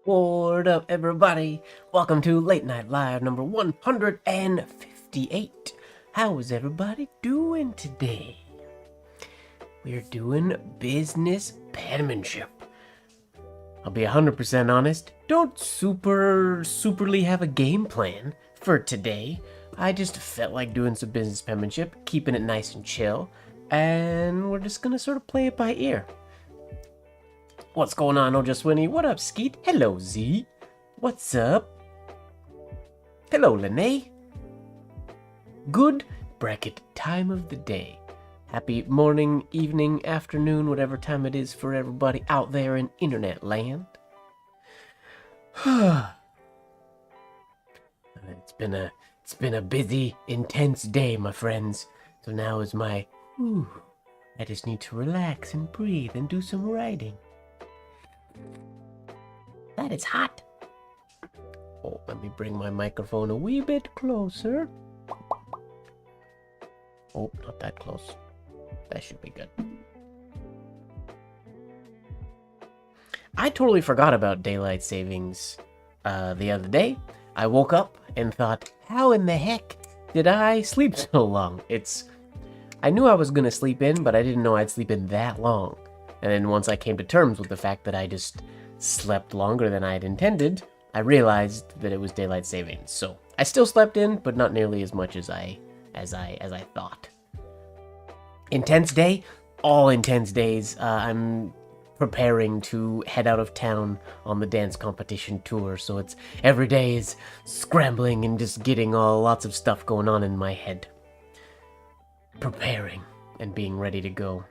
What up, everybody? Welcome to Late Night Live number 158. How is everybody doing today? We're doing business penmanship. I'll be 100% honest, don't superly have a game plan for today. I just felt like doing some business penmanship, keeping it nice and chill, and we're just gonna sort of play it by ear. What's going on, Old Just Winnie? What up, Skeet? Hello, Z. What's up? Hello, Lene. Good bracket time of the day. Happy morning, evening, afternoon, whatever time it is for everybody out there in internet land. It's been a busy, intense day, my friends. So now is my, I just need to relax and breathe and do some writing. That is hot. Oh, let me bring my microphone a wee bit closer. Oh, not that close. That should be good. I totally forgot about daylight savings the other day. I woke up and thought, how in the heck did I sleep so long? I knew I was gonna sleep in, but I didn't know I'd sleep in that long. And then once I came to terms with the fact that I just slept longer than I had intended, I realized that it was daylight savings. So I still slept in, but not nearly as much as I thought. Intense day, all intense days. I'm preparing to head out of town on the dance competition tour, so it's every day is scrambling and just getting lots of stuff going on in my head. Preparing and being ready to go.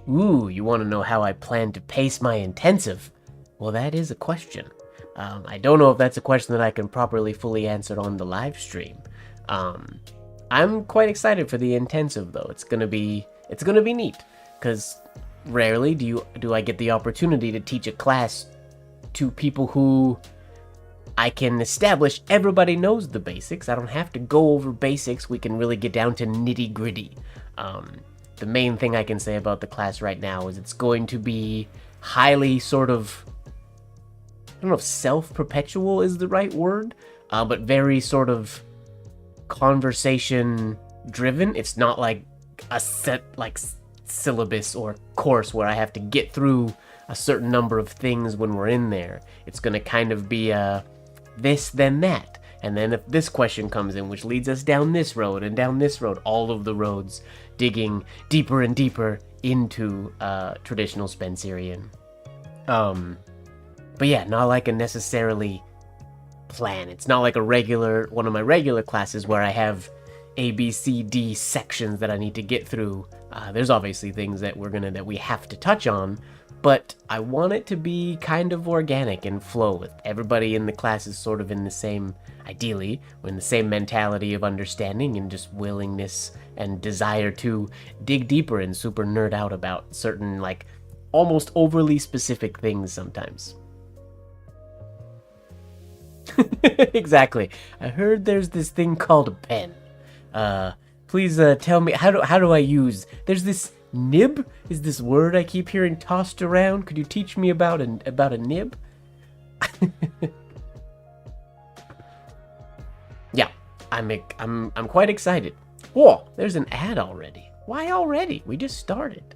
Ooh, you want to know how I plan to pace my intensive? Well, that is a question. I don't know if that's a question that I can properly fully answer on the live stream. I'm quite excited for the intensive though. It's gonna be neat, because rarely do I get the opportunity to teach a class to people who I can establish everybody knows the basics. I don't have to go over basics. We can really get down to nitty gritty. The main thing I can say about the class right now is it's going to be highly sort of, I don't know if self-perpetual is the right word, but very sort of conversation-driven. It's not like a set like syllabus or course where I have to get through a certain number of things when we're in there. It's going to kind of be this, then that. And then if this question comes in, which leads us down this road and down this road, all of the roads digging deeper and deeper into traditional Spencerian. But yeah, not like a necessarily plan. It's not like one of my regular classes where I have A, B, C, D sections that I need to get through. There's obviously things that we have to touch on, but I want it to be kind of organic and flow with everybody in the class is sort of in the same, ideally, we're in the same mentality of understanding and just willingness and desire to dig deeper and super nerd out about certain, like, almost overly specific things sometimes. Exactly. I heard there's this thing called a pen. Please tell me, how do I use, there's this nib is this word I keep hearing tossed around. Could you teach me about a nib? Yeah, I'm quite excited. Whoa, there's an ad already. Why already? We just started.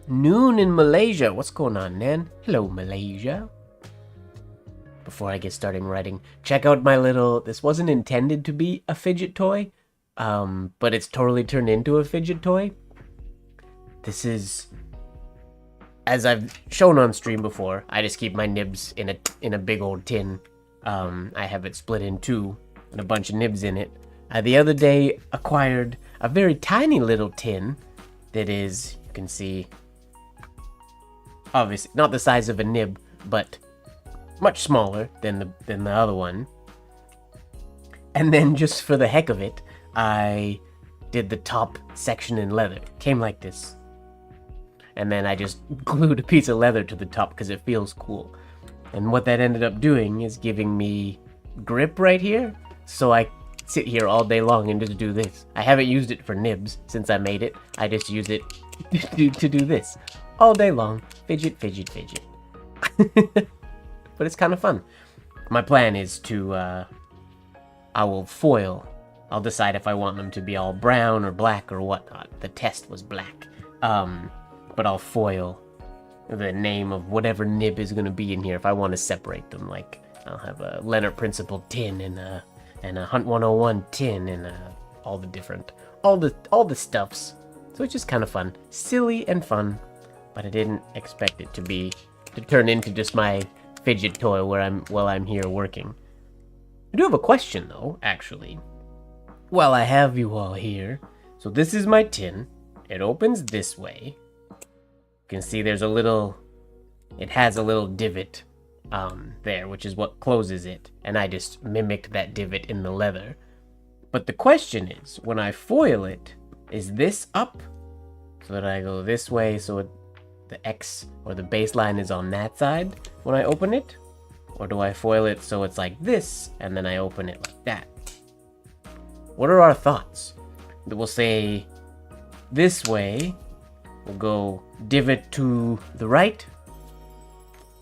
Noon in Malaysia. What's going on, Nan? Hello, Malaysia. Before I get started writing, check out my this wasn't intended to be a fidget toy, but it's totally turned into a fidget toy. This is, as I've shown on stream before, I just keep my nibs in a big old tin. I have it split in two and a bunch of nibs in it. The other day acquired a very tiny little tin that is, you can see, obviously not the size of a nib, but much smaller than the other one. And then just for the heck of it, I did the top section in leather. It came like this. And then I just glued a piece of leather to the top because it feels cool. And what that ended up doing is giving me grip right here. So sit here all day long and just do this. I haven't used it for nibs since I made it. I just use it to do this all day long. Fidget, fidget, fidget. But it's kind of fun. My plan is to, I will foil. I'll decide if I want them to be all brown or black or whatnot. The test was black. But I'll foil the name of whatever nib is going to be in here if I want to separate them. Like, I'll have a Leonard Principle tin and a Hunt 101 tin and all the different, all the stuffs. So it's just kind of fun. Silly and fun. But I didn't expect it to turn into just my fidget toy while I'm here working. I do have a question though, actually. While I have you all here, so this is my tin. It opens this way. You can see there's it has a little divot there, which is what closes it. And I just mimicked that divot in the leather. But the question is, when I foil it, is this up? So that I go this way, so the X or the baseline is on that side when I open it? Or do I foil it so it's like this, and then I open it like that? What are our thoughts? We'll say this way, we'll go divot to the right,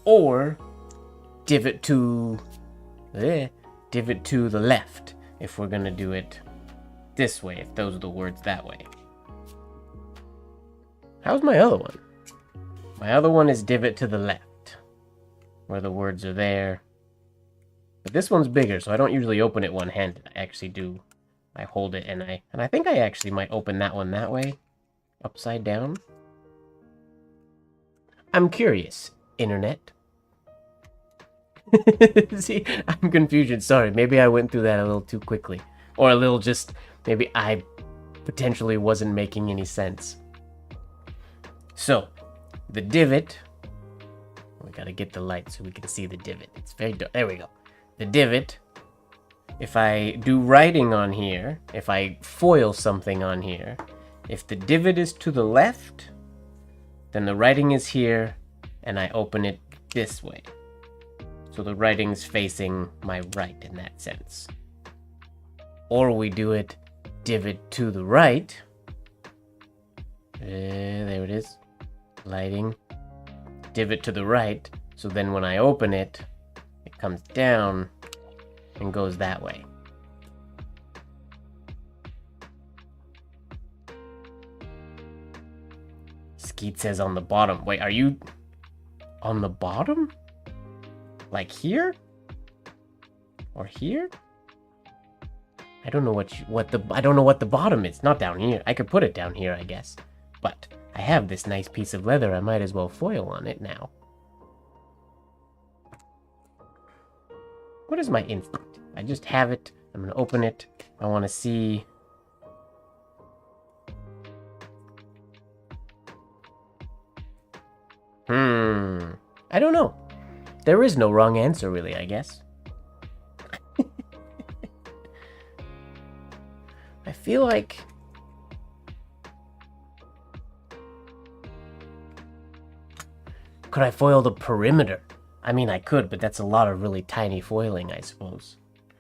or divot to the left, if we're gonna do it this way, if those are the words that way. How's my other one? My other one is divot to the left, where the words are there. But this one's bigger, so I don't usually open it one-handed. I actually do. I hold it, and I think I actually might open that one that way, upside down. I'm curious, internet. See, I'm confused. Sorry, maybe I went through that a little too quickly. Or a little just, maybe I potentially wasn't making any sense. So, the divot, we gotta get the light so we can see the divot. It's very dark. There we go. The divot, if I do writing on here, if I foil something on here, if the divot is to the left, then the writing is here, and I open it this way. So the writing's facing my right in that sense. Or we do it divot to the right. There it is. Lighting. Divot to the right. So then when I open it, it comes down and goes that way. Skeet says on the bottom. Wait, are you on the bottom? Like here? Or here? I don't know what the bottom is. Not down here. I could put it down here, I guess. But I have this nice piece of leather. I might as well foil on it now. What is my instinct? I just have it. I'm gonna open it. I want to see. I don't know. There is no wrong answer, really, I guess. I feel like... Could I foil the perimeter? I mean, I could, but that's a lot of really tiny foiling, I suppose.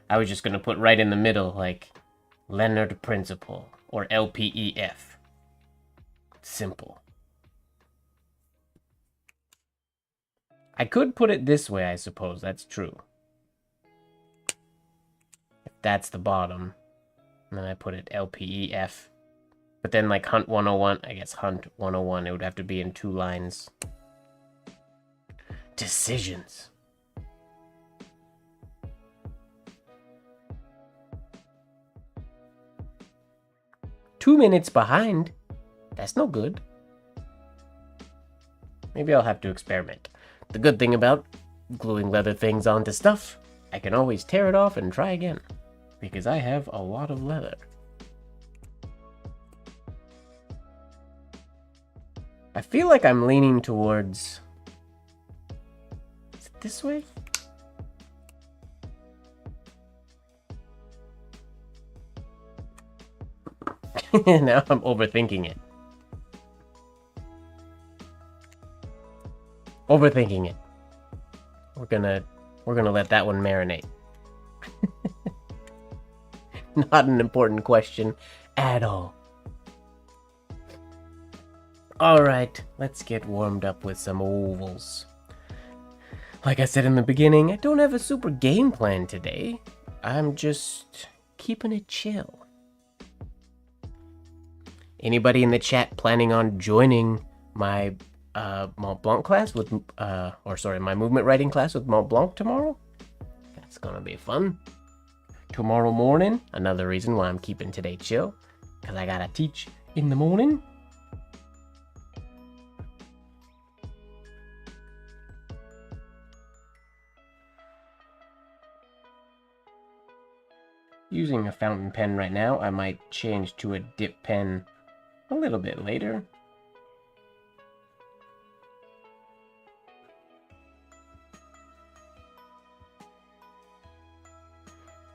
I was just going to put right in the middle, like, Leonard Principle, or LPEF. Simple. I could put it this way, I suppose. That's true. If that's the bottom. And then I put it LPEF. But then like Hunt 101, I guess Hunt 101, it would have to be in 2 lines. Decisions. Two minutes behind. That's no good. Maybe I'll have to experiment. The good thing about gluing leather things onto stuff, I can always tear it off and try again. Because I have a lot of leather. I feel like I'm leaning towards... Is it this way? Now I'm overthinking it. Overthinking it. We're gonna let that one marinate. Not an important question at all. Alright, let's get warmed up with some ovals. Like I said in the beginning, I don't have a super game plan today. I'm just keeping it chill. Anybody in the chat planning on joining my Mont Blanc class with, my movement writing class with Mont Blanc tomorrow? That's gonna be fun. Tomorrow morning, another reason why I'm keeping today chill, because I gotta teach in the morning. Using a fountain pen right now, I might change to a dip pen a little bit later.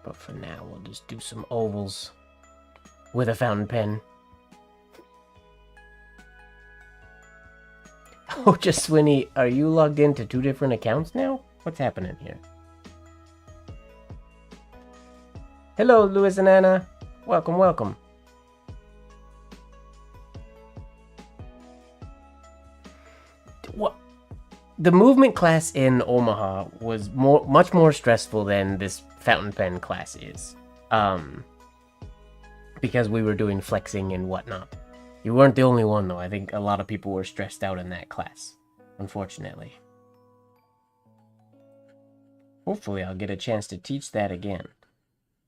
But for now, we'll just do some ovals with a fountain pen. Oh, just Swinny, are you logged into 2 different accounts now? What's happening here? Hello, Louis and Anna. Welcome, welcome. What? The movement class in Omaha was much more stressful than this fountain pen class is. Because we were doing flexing and whatnot. You weren't the only one, though. I think a lot of people were stressed out in that class, unfortunately. Hopefully, I'll get a chance to teach that again,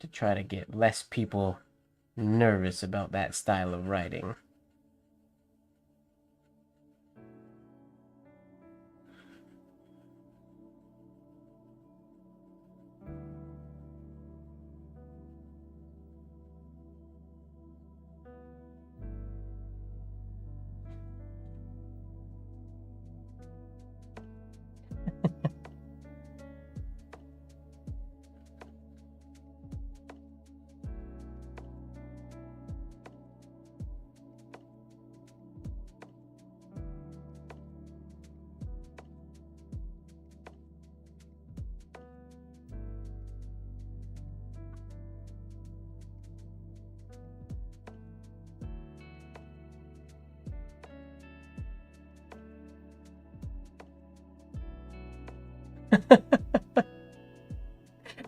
to try to get less people nervous about that style of writing.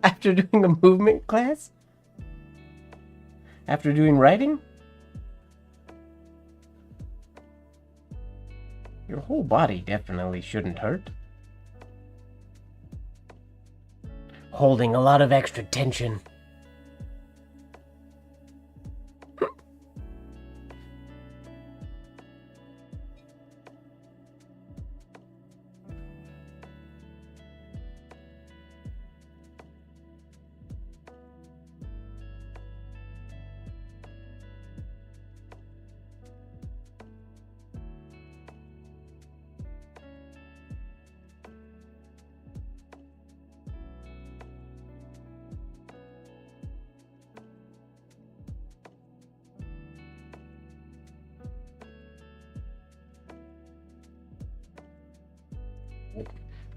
After doing a movement class? After doing writing? Your whole body definitely shouldn't hurt. Holding a lot of extra tension.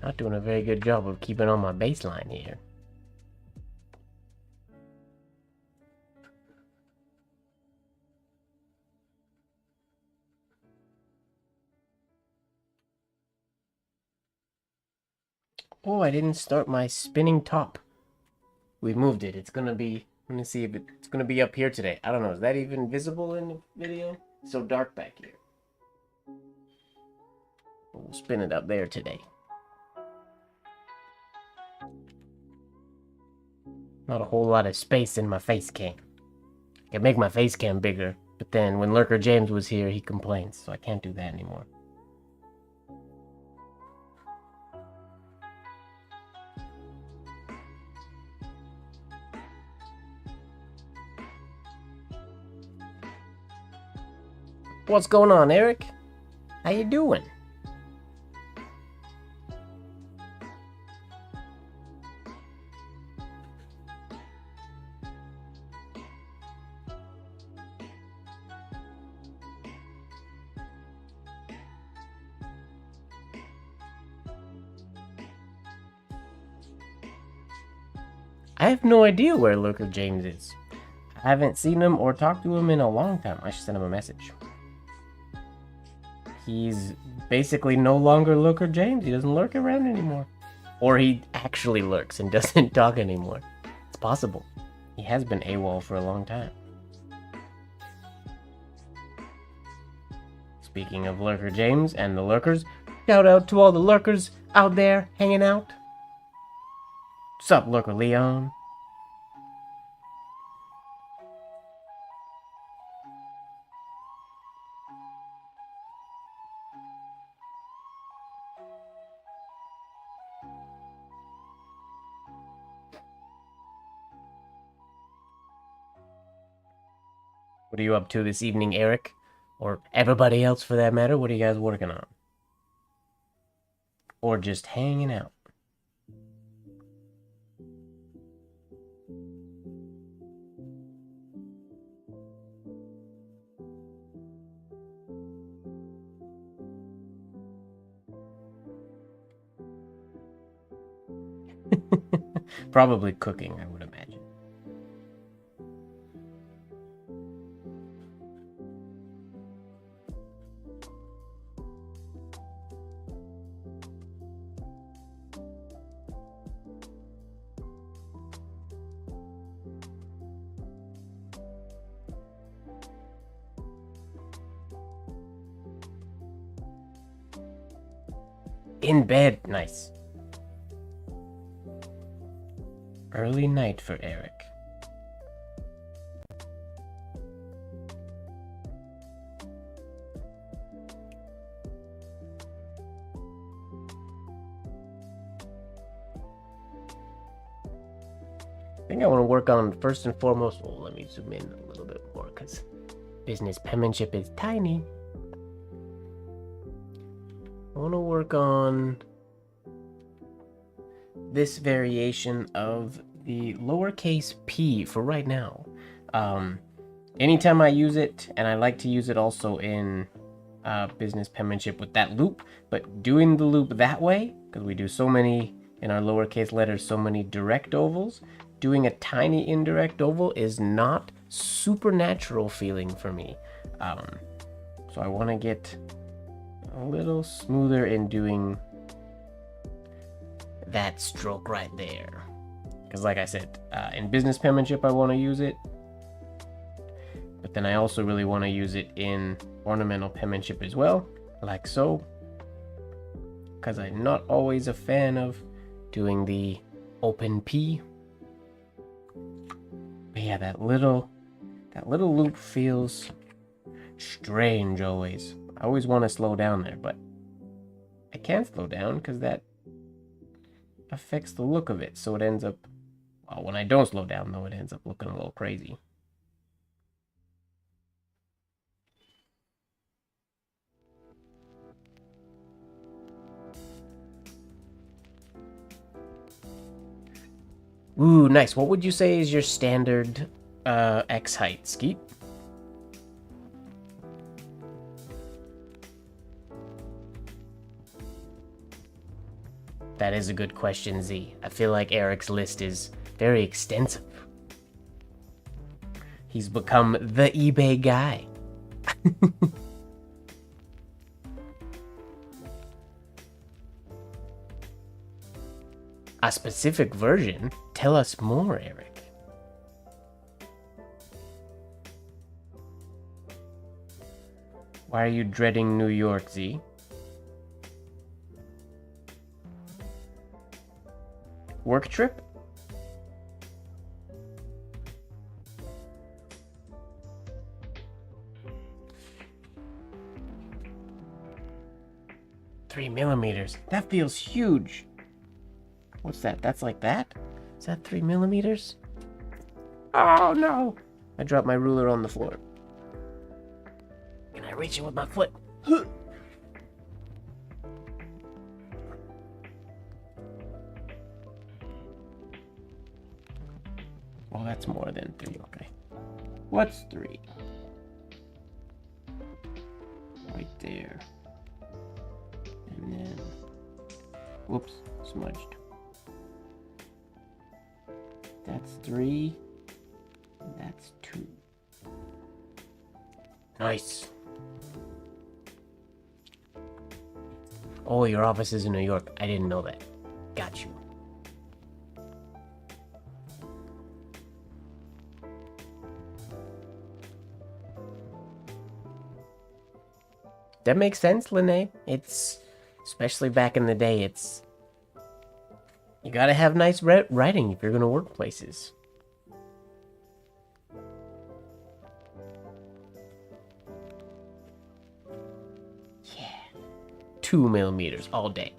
Not doing a very good job of keeping on my baseline here. Oh, I didn't start my spinning top. We moved it. It's gonna be, let me see if it's gonna be up here today. I don't know, is that even visible in the video? It's so dark back here. We'll spin it up there today. Not a whole lot of space in my face cam. I can make my face cam bigger, but then when Lurker James was here, he complains, so I can't do that anymore. What's going on, Eric? How you doing? I have no idea where Lurker James is. I haven't seen him or talked to him in a long time. I should send him a message. He's basically no longer Lurker James. He doesn't lurk around anymore. Or he actually lurks and doesn't talk anymore. It's possible. He has been AWOL for a long time. Speaking of Lurker James and the lurkers, shout out to all the lurkers out there hanging out. Sup, Lurker Leon? What are you up to this evening, Eric? Or everybody else for that matter? What are you guys working on? Or just hanging out? Probably cooking, I would imagine. In bed, nice. Early night for Eric. I think I want to work on first and foremost. Oh, let me zoom in a little bit more because business penmanship is tiny. I want to work on this variation of the lowercase p for right now. Anytime I use it, and I like to use it also in business penmanship with that loop, but doing the loop that way, because we do so many, in our lowercase letters, so many direct ovals, doing a tiny indirect oval is not supernatural feeling for me. So I want to get a little smoother in doing that stroke right there, because like I said, in business penmanship I want to use it, but then I also really want to use it in ornamental penmanship as well, like so, because I'm not always a fan of doing the open P. But yeah, that little loop feels strange always. I always want to slow down there, but I can't slow down because that affects the look of it. So it ends up, well, when I don't slow down though, it ends up looking a little crazy. Ooh, nice. What would you say is your standard X height, Skeet? That is a good question, Z. I feel like Eric's list is very extensive. He's become the eBay guy. A specific version? Tell us more, Eric. Why are you dreading New York, Z? Work trip? $3mm. That feels huge. What's that? That's like that? Is that 3mm? Oh no! I dropped my ruler on the floor. Can I reach it with my foot? Well, that's more than 3, okay. What's 3? Right there. And then, whoops, smudged. That's 3. That's 2. Nice. Oh, your office is in New York. I didn't know that. Got you. That makes sense, Lene. It's, especially back in the day, it's, you gotta have nice writing if you're gonna work places. Yeah. 2 millimeters all day.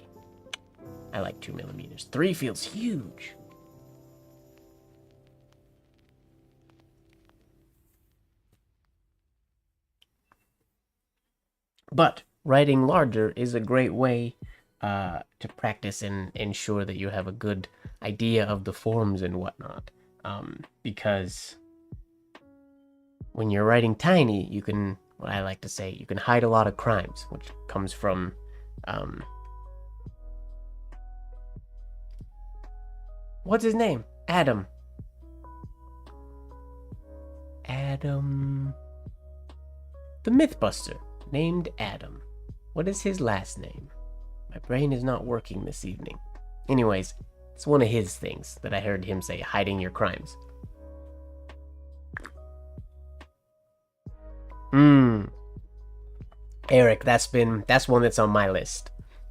I like 2 millimeters. 3 feels huge. But writing larger is a great way to practice and ensure that you have a good idea of the forms and whatnot. Because when you're writing tiny, you can, what I like to say, you can hide a lot of crimes, which comes from what's his name? Adam, the Mythbuster, named Adam. What is his last name? My brain is not working this evening. Anyways, it's one of his things that I heard him say, hiding your crimes. Eric, that's one that's on my list.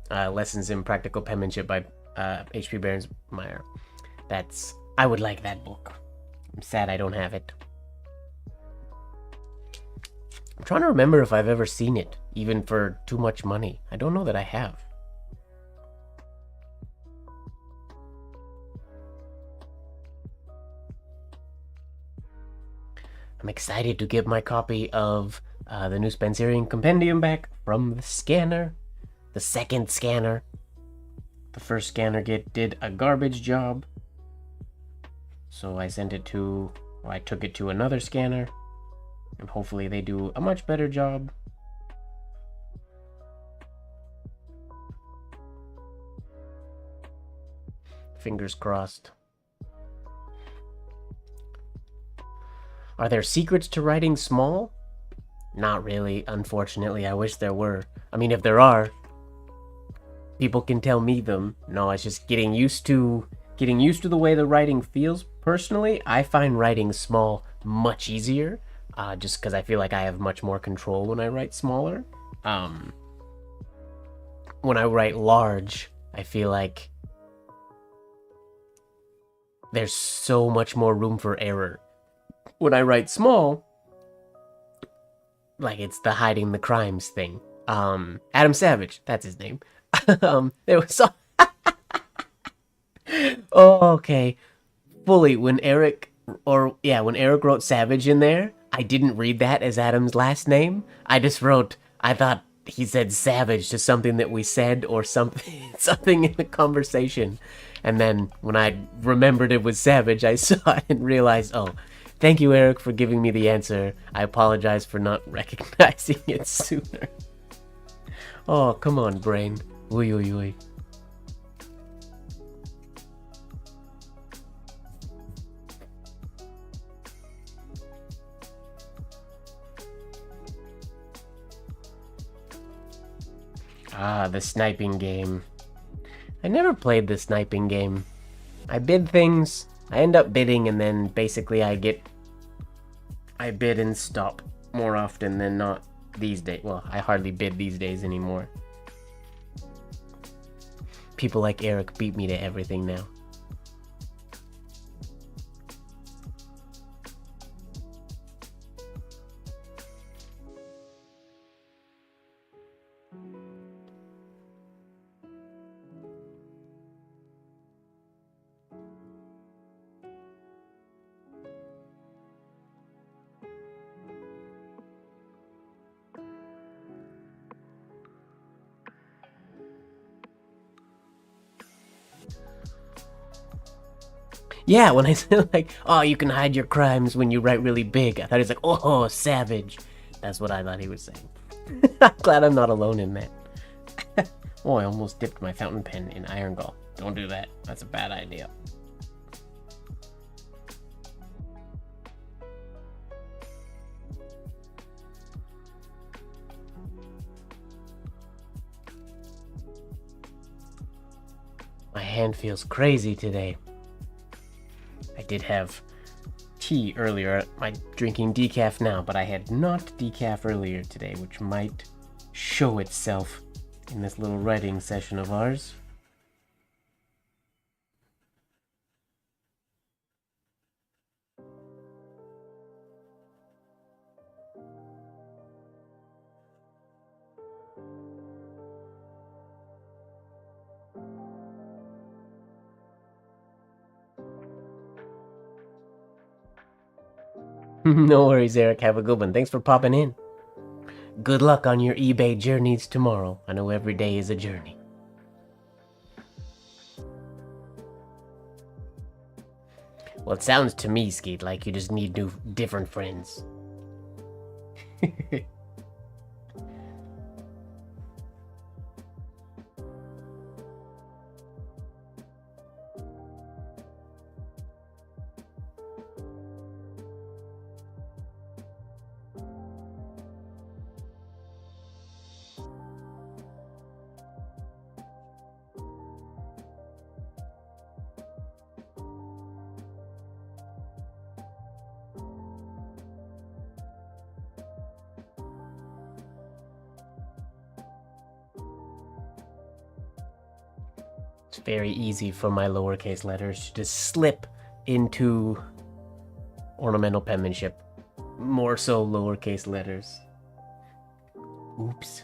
Lessons in Practical Penmanship by H.P. Baronsmeyer. I would like that book. I'm sad I don't have it. I'm trying to remember if I've ever seen it, even for too much money. I don't know that I have. I'm excited to get my copy of the new Spencerian Compendium back from the scanner. The second scanner. The first scanner did a garbage job. So I took it to another scanner. And hopefully they do a much better job. Fingers crossed. Are there secrets to writing small? Not really, unfortunately. I wish there were. I mean, if there are, people can tell me them. No, it's just getting used to the way the writing feels. Personally, I find writing small much easier, just because I feel like I have much more control when I write smaller. When I write large, I feel like there's so much more room for error. When I write small, like, it's the hiding the crimes thing. Adam Savage, that's his name. There was so oh, okay. Fully, when Eric wrote Savage in there, I didn't read that as Adam's last name. I thought he said Savage to something that we said or something in the conversation. And then when I remembered it was Savage, I saw it and realized, oh, thank you, Eric, for giving me the answer. I apologize for not recognizing it sooner. Oh, come on, brain. Oy, oy, oy. Ah, the sniping game. I never played the sniping game. I bid things, I end up bidding, and then basically I bid and stop more often than not these days. Well, I hardly bid these days anymore. People like Eric beat me to everything now. Yeah, when I said, like, oh, you can hide your crimes when you write really big, I thought he was like, oh, Savage. That's what I thought he was saying. I'm glad I'm not alone in that. Oh, I almost dipped my fountain pen in iron gall. Don't do that. That's a bad idea. My hand feels crazy today. I did have tea earlier. I'm drinking decaf now, but I had not decaf earlier today, which might show itself in this little writing session of ours. No worries, Eric. Have a good one. Thanks for popping in. Good luck on your eBay journeys tomorrow. I know every day is a journey. Well, it sounds to me, Skeet, like you just need different friends. It's very easy for my lowercase letters to just slip into ornamental penmanship. More so lowercase letters. Oops.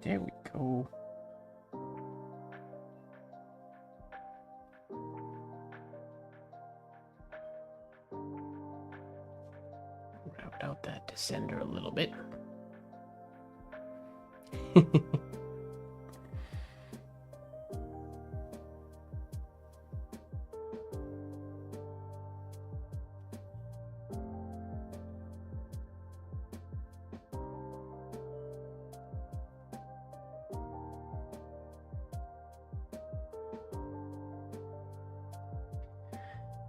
There we go. Route out that descender a little bit.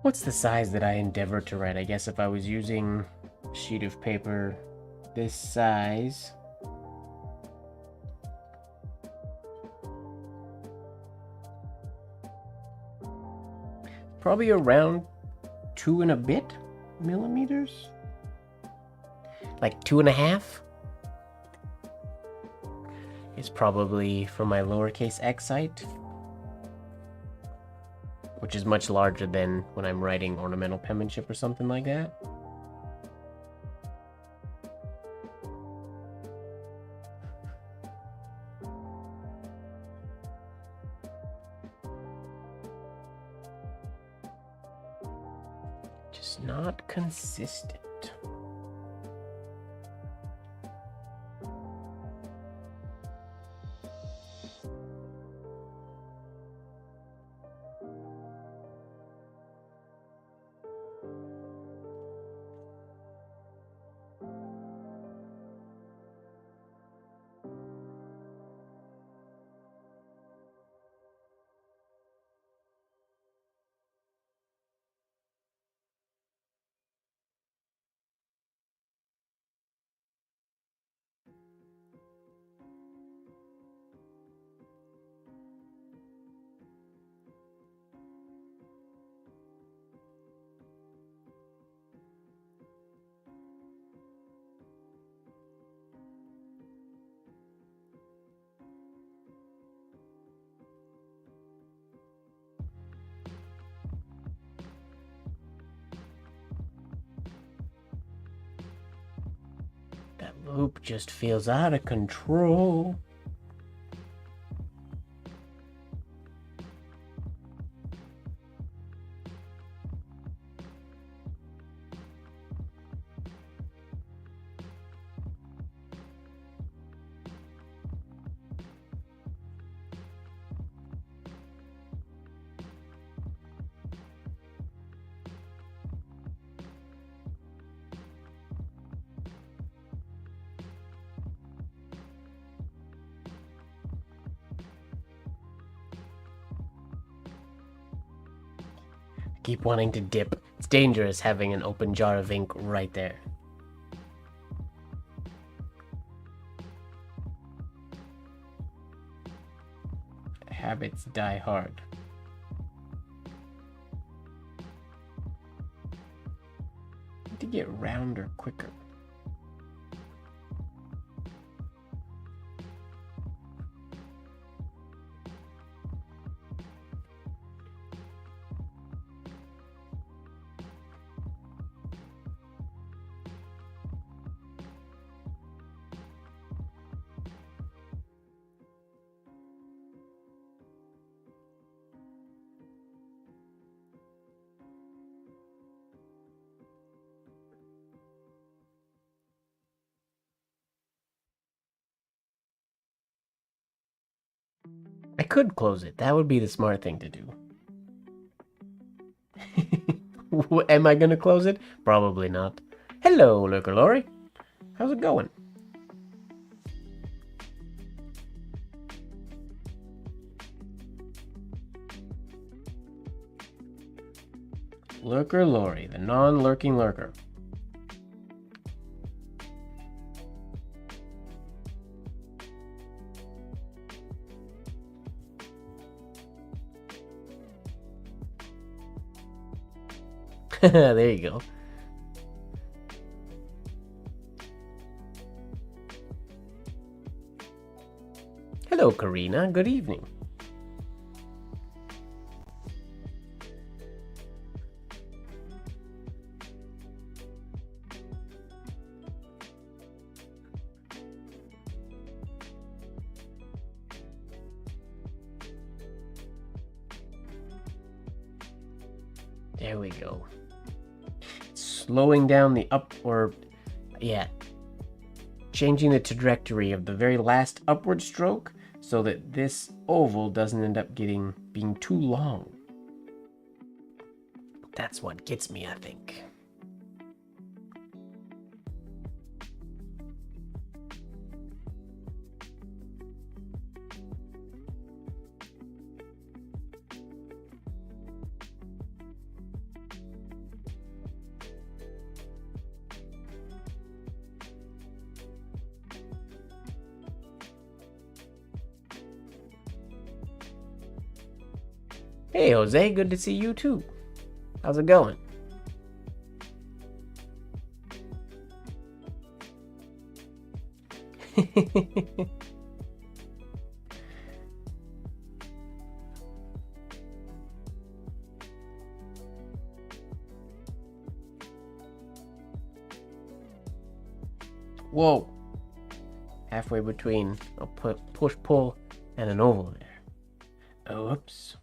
What's the size that I endeavor to write? I guess if I was using a sheet of paper this size, probably around 2 and a bit millimeters, like 2.5 is probably for my lowercase x height, which is much larger than when I'm writing ornamental penmanship or something like that. Just not consistent. That loop just feels out of control. Keep wanting to dip. It's dangerous having an open jar of ink right there. habits die hard. Need to get rounder quicker. I could close it. That would be the smart thing to do. Am I gonna close it? Probably not. Hello, Lurker Lori. How's it going? Lurker Lori, the non-lurking lurker. There you go. Hello, Karina. Good evening. There we go. Slowing down the changing the trajectory of the very last upward stroke so that this oval doesn't end up being too long. That's what gets me, I think. Hey, Jose, good to see you too. How's it going? Whoa. Halfway between a push-pull and an oval there. Oops.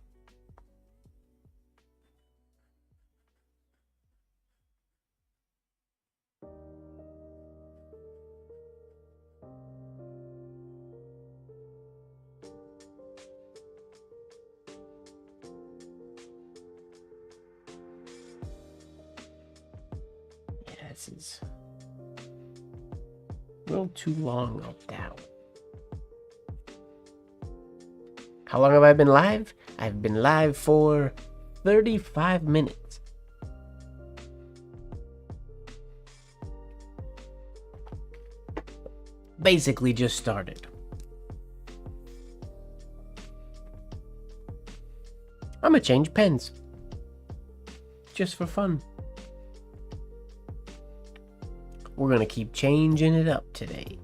This is a little too long up down. How long have I been live? I've been live for 35 minutes. Basically just started. I'm gonna change pens. Just for fun. We're gonna keep changing it up today.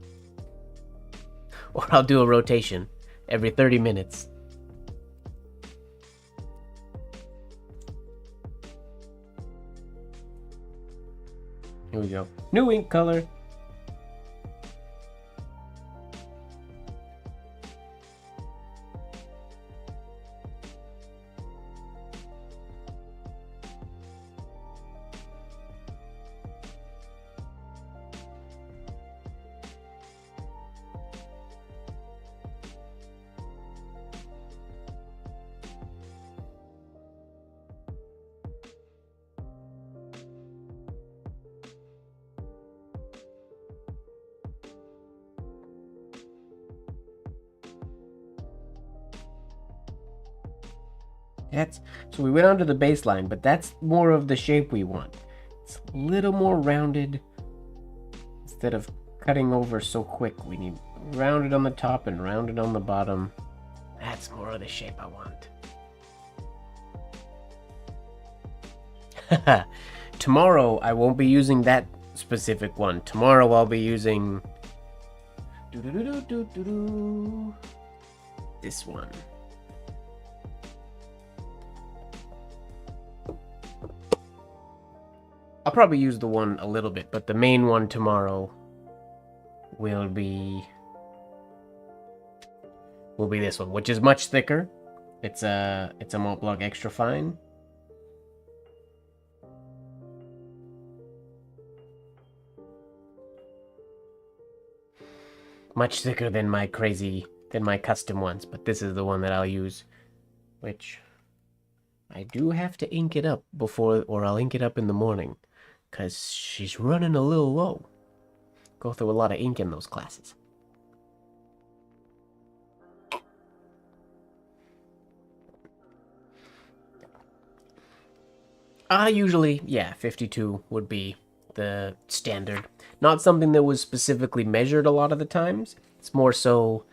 Or I'll do a rotation every 30 minutes. Here we go. New ink color. So we went onto the baseline, but that's more of the shape we want. It's a little more rounded. Instead of cutting over so quick, we need rounded on the top and rounded on the bottom. That's more of the shape I want. Tomorrow, I won't be using that specific one. Tomorrow, I'll be using... this one. I'll probably use the one a little bit, but the main one tomorrow will be this one, which is much thicker. It's a Mont Blanc extra fine. Much thicker than my custom ones, but this is the one that I'll use, which I do have to ink it up before, or I'll ink it up in the morning, because she's running a little low. Go through a lot of ink in those classes. Usually, yeah, 52 would be the standard. Not something that was specifically measured a lot of the times. It's more so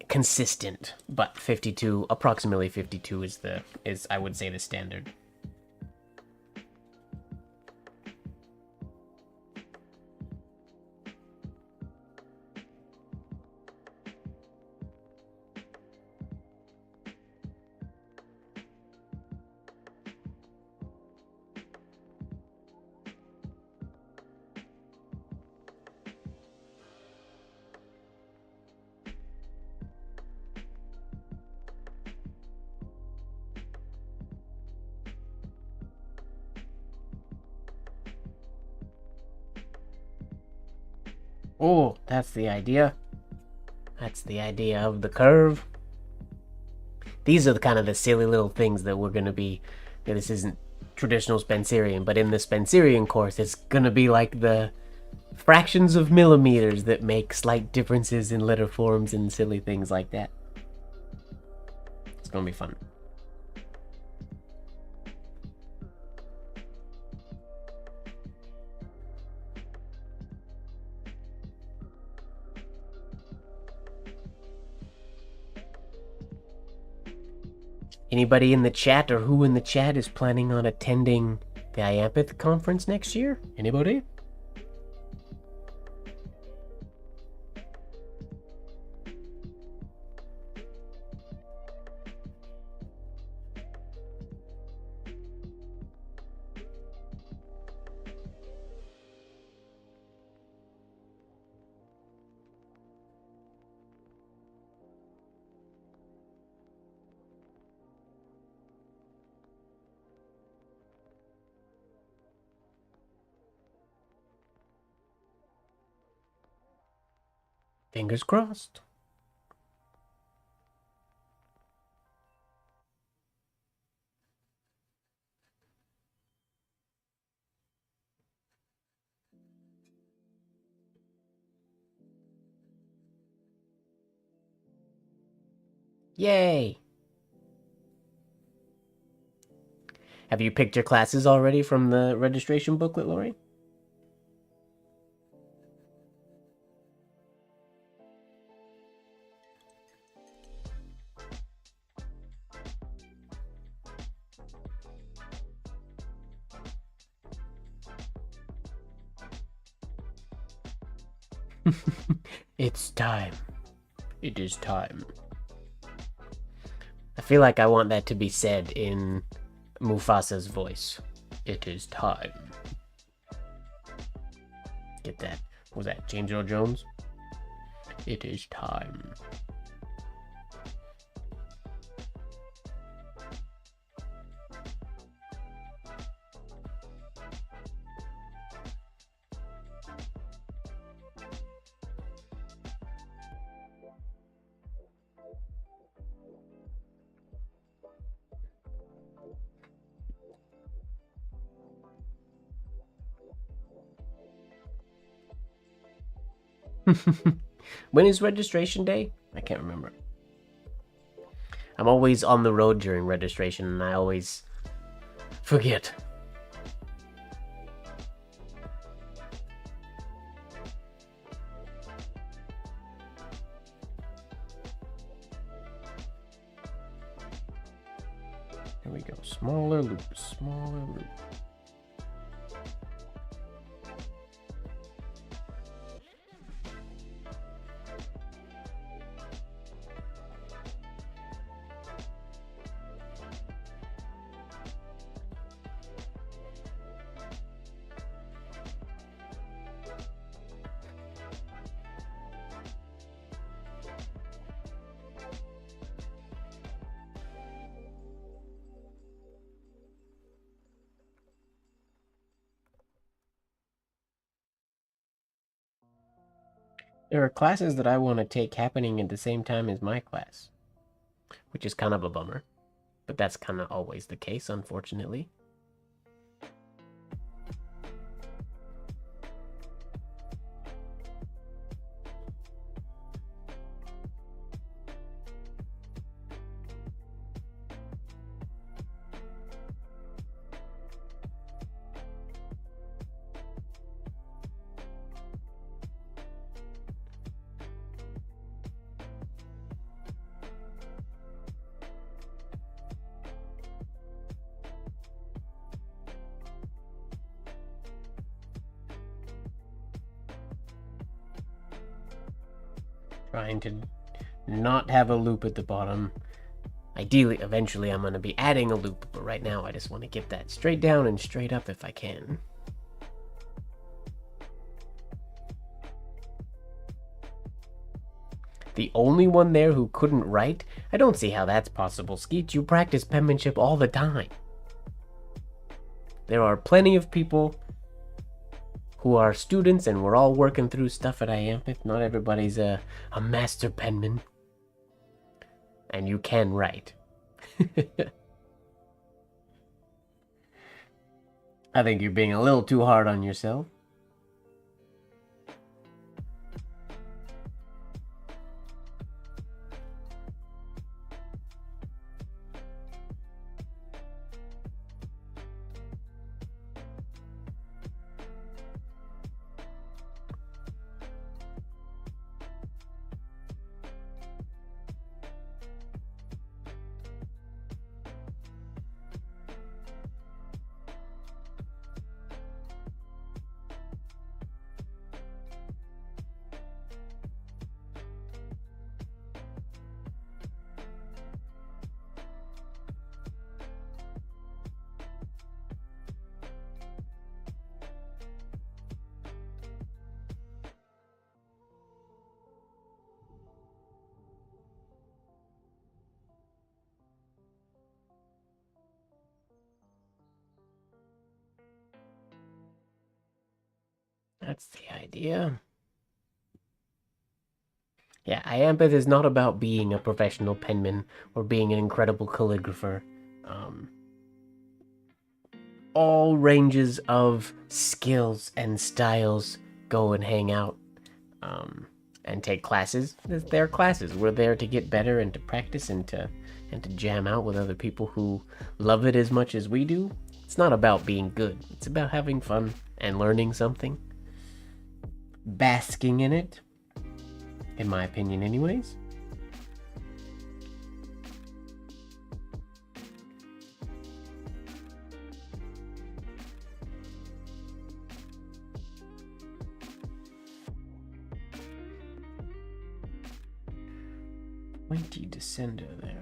consistent, but 52, approximately 52 is I would say the standard. Oh, that's the idea. That's the idea of the curve. These are the kind of the silly little things that we're going to be... This isn't traditional Spencerian, but in the Spencerian course, it's going to be like the fractions of millimeters that make slight differences in letter forms and silly things like that. It's going to be fun. Anybody in the chat, or who in the chat is planning on attending the IAMPITH conference next year? Anybody? Fingers crossed. Yay! Have you picked your classes already from the registration booklet, Lori? It's time. It is time. I feel like I want that to be said in Mufasa's voice. It is time. Get that. What was that? James Earl Jones? It is time. When is registration day? I can't remember. I'm always on the road during registration, and I always forget. we go. Smaller loop, smaller loop. There are classes that I want to take happening at the same time as my class, which is kind of a bummer, but that's kind of always the case, unfortunately. Trying to not have a loop at the bottom. Ideally, eventually I'm going to be adding a loop, but right now I just want to get that straight down and straight up if I can. The only one there who couldn't write? I don't see how that's possible, Skeet. You practice penmanship all the time. There are plenty of people who are students, and we're all working through stuff at IAMPIT. Not everybody's a master penman. And you can write. I think you're being a little too hard on yourself. That's the idea. Yeah, IAMPIT is not about being a professional penman or being an incredible calligrapher. All ranges of skills and styles go and hang out and take classes. They're classes. We're there to get better and to practice and to jam out with other people who love it as much as we do. It's not about being good. It's about having fun and learning something. Basking in it. In my opinion, anyways. Pointy descender there.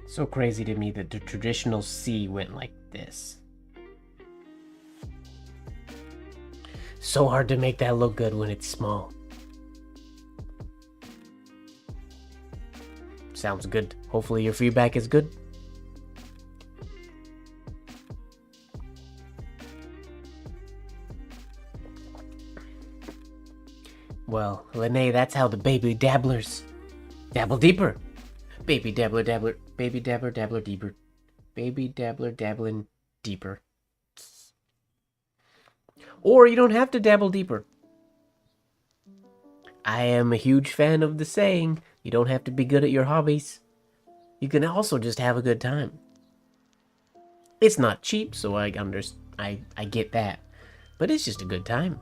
So crazy to me that the traditional C went like this. So hard to make that look good when it's small. Sounds good. Hopefully your feedback is good. Well, Lene, that's how the baby dabblers dabble deeper. Baby dabbler, dabbler, baby dabbler, dabbler deeper. Baby dabbler, dabbling deeper. Or you don't have to dabble deeper. I am a huge fan of the saying, you don't have to be good at your hobbies. You can also just have a good time. It's not cheap, so I get that. But it's just a good time.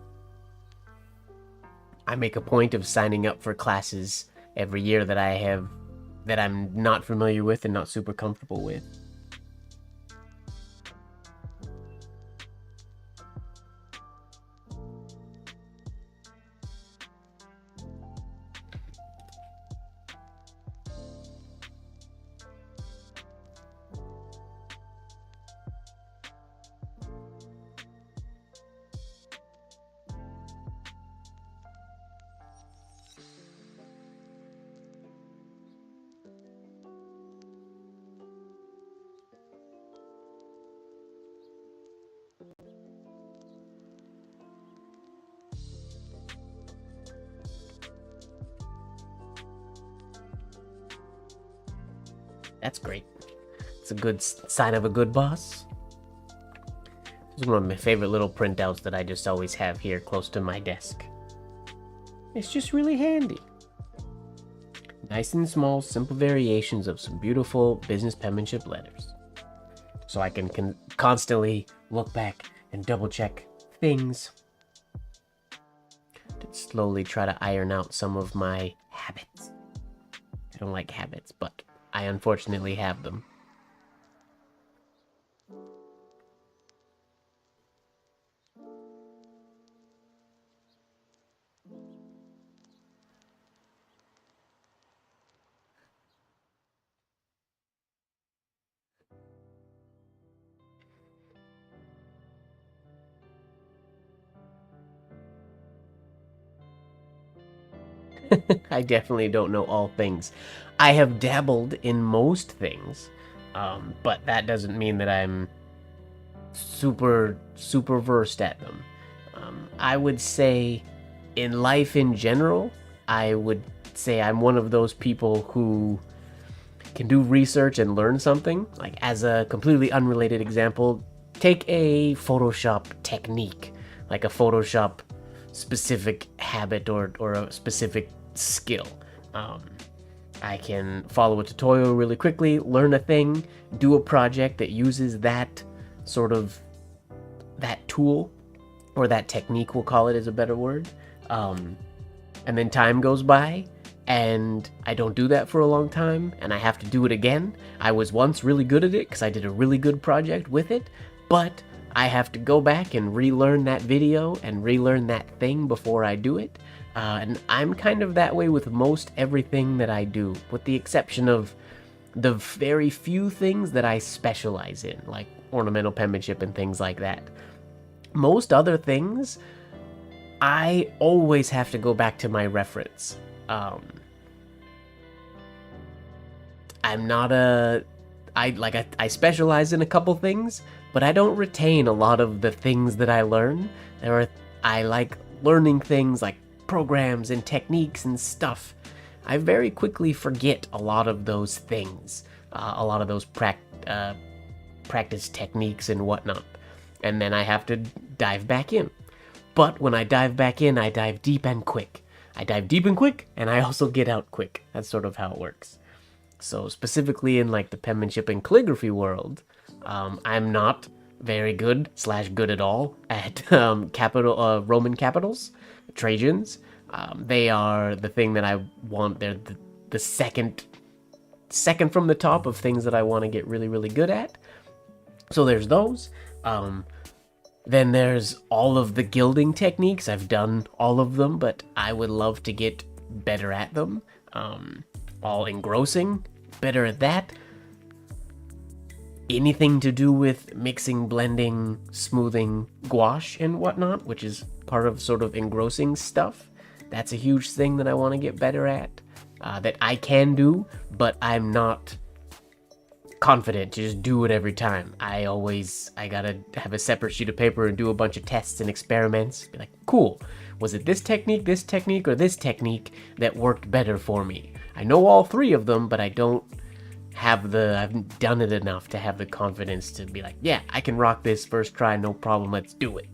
I make a point of signing up for classes every year that I'm not familiar with and not super comfortable with. That's great. It's a good sign of a good boss. This is one of my favorite little printouts that I just always have here close to my desk. It's just really handy. Nice and small, simple variations of some beautiful business penmanship letters. So I can constantly look back and double check things. To slowly try to iron out some of my habits. I don't like habits, but I unfortunately have them. I definitely don't know all things. I have dabbled in most things, but that doesn't mean that I'm super versed at them. I would say in life in general, I would say I'm one of those people who can do research and learn something. Like, as a completely unrelated example, take a Photoshop technique, like a Photoshop specific habit or a specific skill. I can follow a tutorial really quickly, learn a thing, do a project that uses that tool, or that technique, we'll call it, is a better word. And then time goes by, and I don't do that for a long time, and I have to do it again. I was once really good at it because I did a really good project with it, but I have to go back and relearn that video and relearn that thing before I do it. And I'm kind of that way with most everything that I do, with the exception of the very few things that I specialize in, like ornamental penmanship and things like that. Most other things, I always have to go back to my reference. I specialize in a couple things, but I don't retain a lot of the things that I learn. I like learning things like programs and techniques and stuff. I very quickly forget a lot of those things, a lot of those practice techniques and whatnot, and then I have to dive back in. But when I dive back in, I dive deep and quick. I dive deep and quick, and I also get out quick. That's sort of how it works. So specifically in like the penmanship and calligraphy world, I'm not very good at all at Roman capitals, Trajans. They are the thing that I want. They're the second from the top of things that I want to get really, really good at. So there's those. Then there's all of the gilding techniques. I've done all of them, but I would love to get better at them. All engrossing, better at that. anything to do with mixing, blending, smoothing gouache and whatnot, which is part of sort of engrossing stuff. That's a huge thing that I want to get better at, that I can do, but I'm not confident to just do it every time. I gotta have a separate sheet of paper and do a bunch of tests and experiments. Be like, cool, was it this technique, or this technique that worked better for me? I know all three of them, but I haven't done it enough to have the confidence to be like, yeah, I can rock this first try, no problem, let's do it.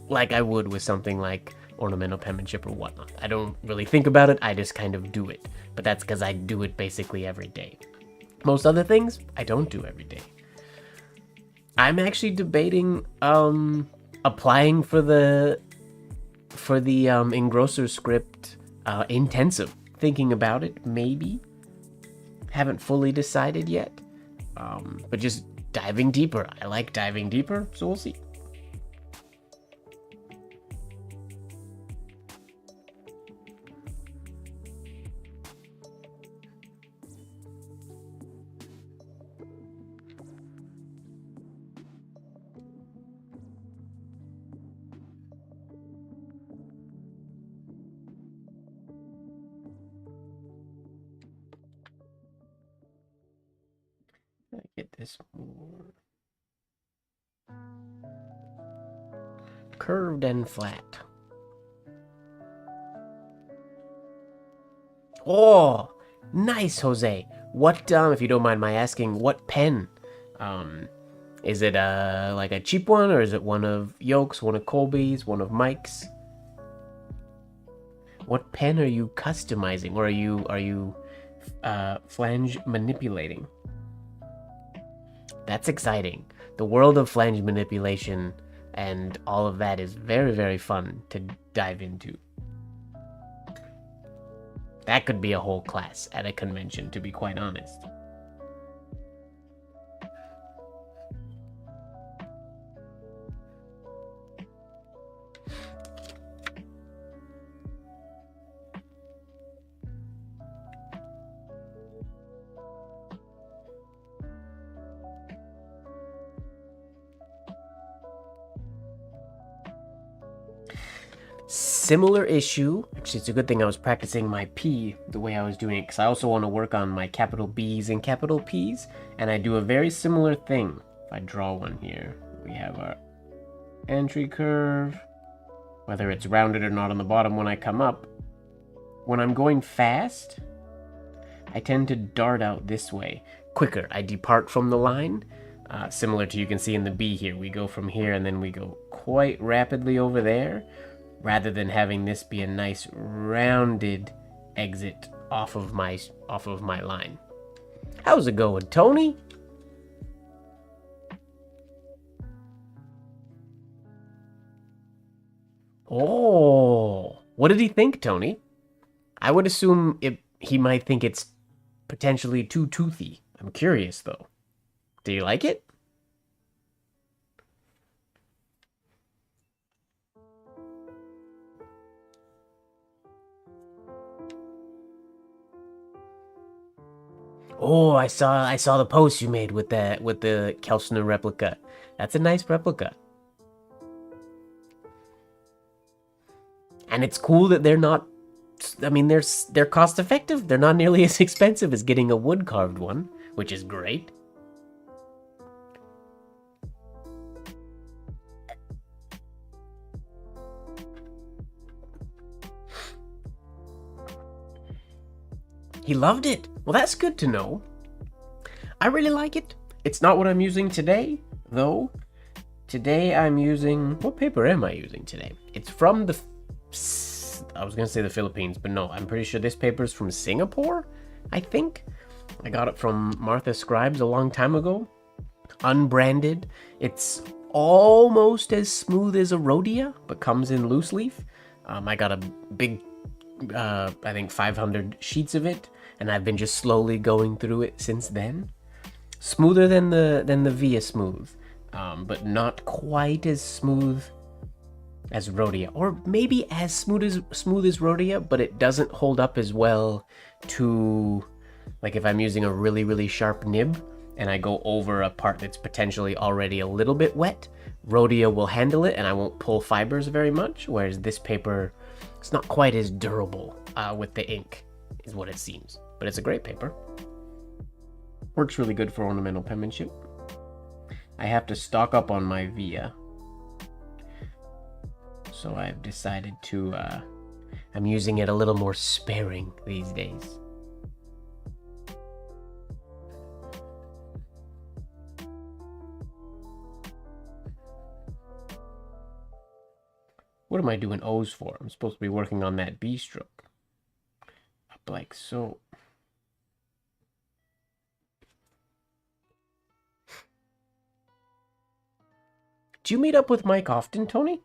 Like I would with something like ornamental penmanship or whatnot. I don't really think about it, I just kind of do it. But that's because I do it basically every day. Most other things, I don't do every day. I'm actually debating applying for the engrosser script intensive. Thinking about it, maybe. Haven't fully decided yet. But just diving deeper. I like diving deeper, so we'll see. Get this more curved and flat. Oh, nice, Jose. What, if you don't mind my asking, what pen? Is it like a cheap one, or is it one of Yoke's, one of Colby's, one of Mike's? What pen are you customizing, or are you flange manipulating? That's exciting. The world of flange manipulation and all of that is very, very fun to dive into. That could be a whole class at a convention, to be quite honest. Similar issue. Actually, it's a good thing I was practicing my P the way I was doing it, because I also want to work on my capital B's and capital P's, and I do a very similar thing. If I draw one here, we have our entry curve, whether it's rounded or not on the bottom when I come up. When I'm going fast, I tend to dart out this way. Quicker, I depart from the line, similar to you can see in the B here. We go from here and then we go quite rapidly over there, rather than having this be a nice rounded exit off of my line. How's it going, Tony? Oh, what did he think, Tony? I would assume he might think it's potentially too toothy. I'm curious, though. Do you like it? Oh, I saw the post you made with the Kelchner replica. That's a nice replica. And it's cool that they're not, I mean, they're cost effective. They're not nearly as expensive as getting a wood carved one, which is great. He loved it. Well, that's good to know. I really like it. It's not what I'm using today, though. Today I'm using... What paper am I using today? It's from the... I was going to say the Philippines, but no. I'm pretty sure this paper is from Singapore, I think. I got it from Martha Scribes a long time ago. Unbranded. It's almost as smooth as a Rhodia, but comes in loose leaf. I got a big... I think 500 sheets of it, and I've been just slowly going through it since then. Smoother than the Via Smooth, but not quite as smooth as Rhodia, or maybe as smooth as Rhodia, but it doesn't hold up as well to, like, if I'm using a really, really sharp nib. and I go over a part that's potentially already a little bit wet, Rhodia will handle it and I won't pull fibers very much, whereas this paper, it's not quite as durable with the ink, is what it seems. But it's a great paper. Works really good for ornamental penmanship. I have to stock up on my via, so I've decided to, I'm using it a little more sparing these days. What am I doing O's for? I'm supposed to be working on that B stroke. Up like so. Do you meet up with Mike often, Tony?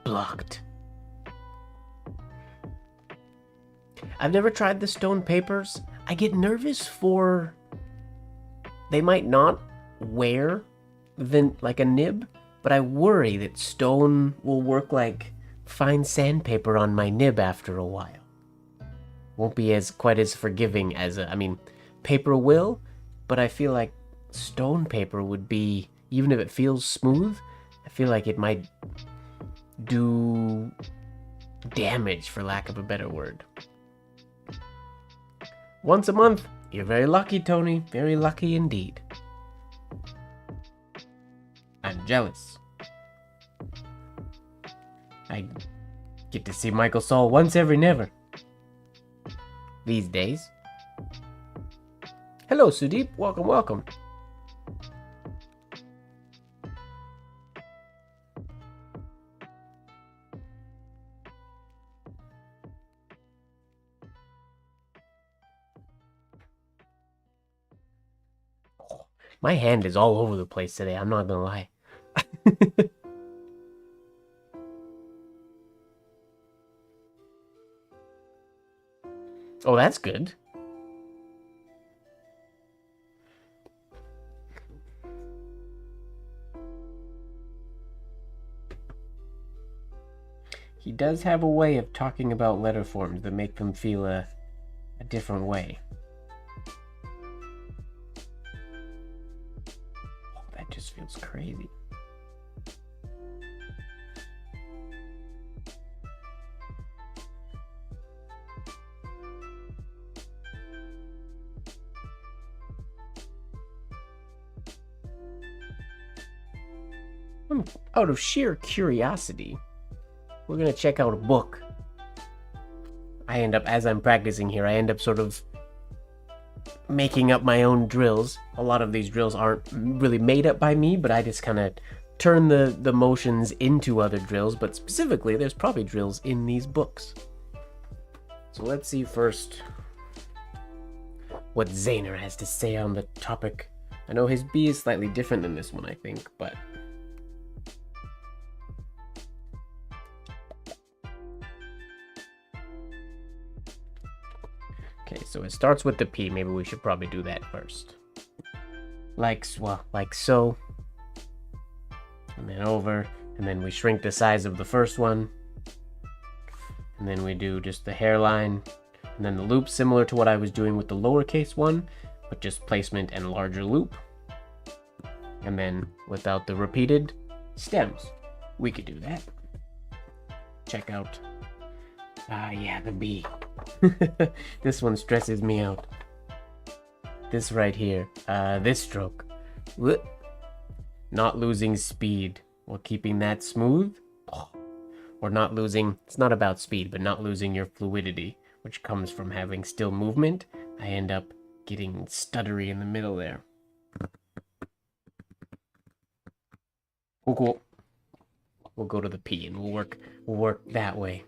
Blocked. I've never tried the stone papers. I get nervous for they might not wear like a nib, but I worry that stone will work like fine sandpaper on my nib after a while. Won't be quite as forgiving as I mean, paper will, but I feel like stone paper would be, even if it feels smooth, I feel like it might do damage, for lack of a better word. Once a month. You're very lucky, Tony. Very lucky indeed. I'm jealous. I get to see Michael Saul once every never. These days. Hello, Sudeep. Welcome, welcome. My hand is all over the place today, I'm not gonna lie. Oh, that's good. He does have a way of talking about letter forms that make them feel a different way. Just feels crazy. Out of sheer curiosity, we're gonna check out a book. As I'm practicing here, I end up sort of making up my own drills. A lot of these drills aren't really made up by me, but I just kind of turn the motions into other drills. But specifically, there's probably drills in these books. So let's see first what Zayner has to say on the topic. I know his B is slightly different than this one, I think, but... Okay, so it starts with the P. Maybe we should probably do that first. Like so. And then over. And then we shrink the size of the first one. And then we do just the hairline. And then the loop, similar to what I was doing with the lowercase one, but just placement and larger loop. And then without the repeated stems. We could do that. Check out. Yeah, the B. This one stresses me out. This right here. This stroke. Not losing speed while keeping that smooth. Or not losing, it's not about speed, but not losing your fluidity, which comes from having still movement. I end up getting stuttery in the middle there. Cool. we'll go to the P, and we'll work that way.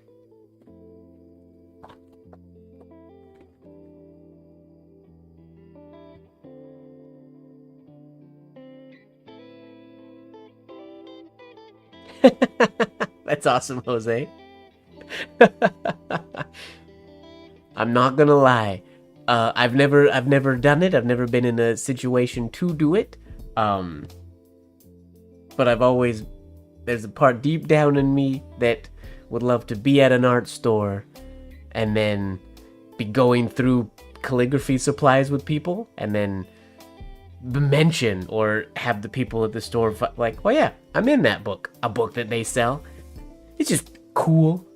That's awesome, Jose. I'm not gonna lie. I've never done it. I've never been in a situation to do it. But there's a part deep down in me that would love to be at an art store and then be going through calligraphy supplies with people and then mention or have the people at the store like, oh yeah, I'm in that book. A book that they sell. It's just cool.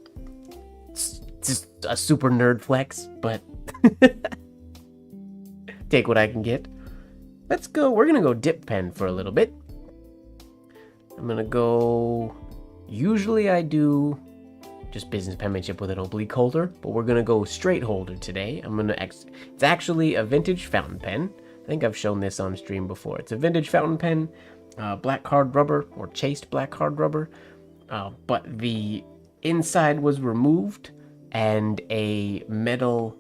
It's just a super nerd flex, but take what I can get. Let's go. We're gonna go dip pen for a little bit. I'm gonna go. Usually I do just business penmanship with an oblique holder, but we're gonna go straight holder today. It's actually a vintage fountain pen. I think I've shown this on stream before. It's a vintage fountain pen, black hard rubber or chased black hard rubber, but the inside was removed and a metal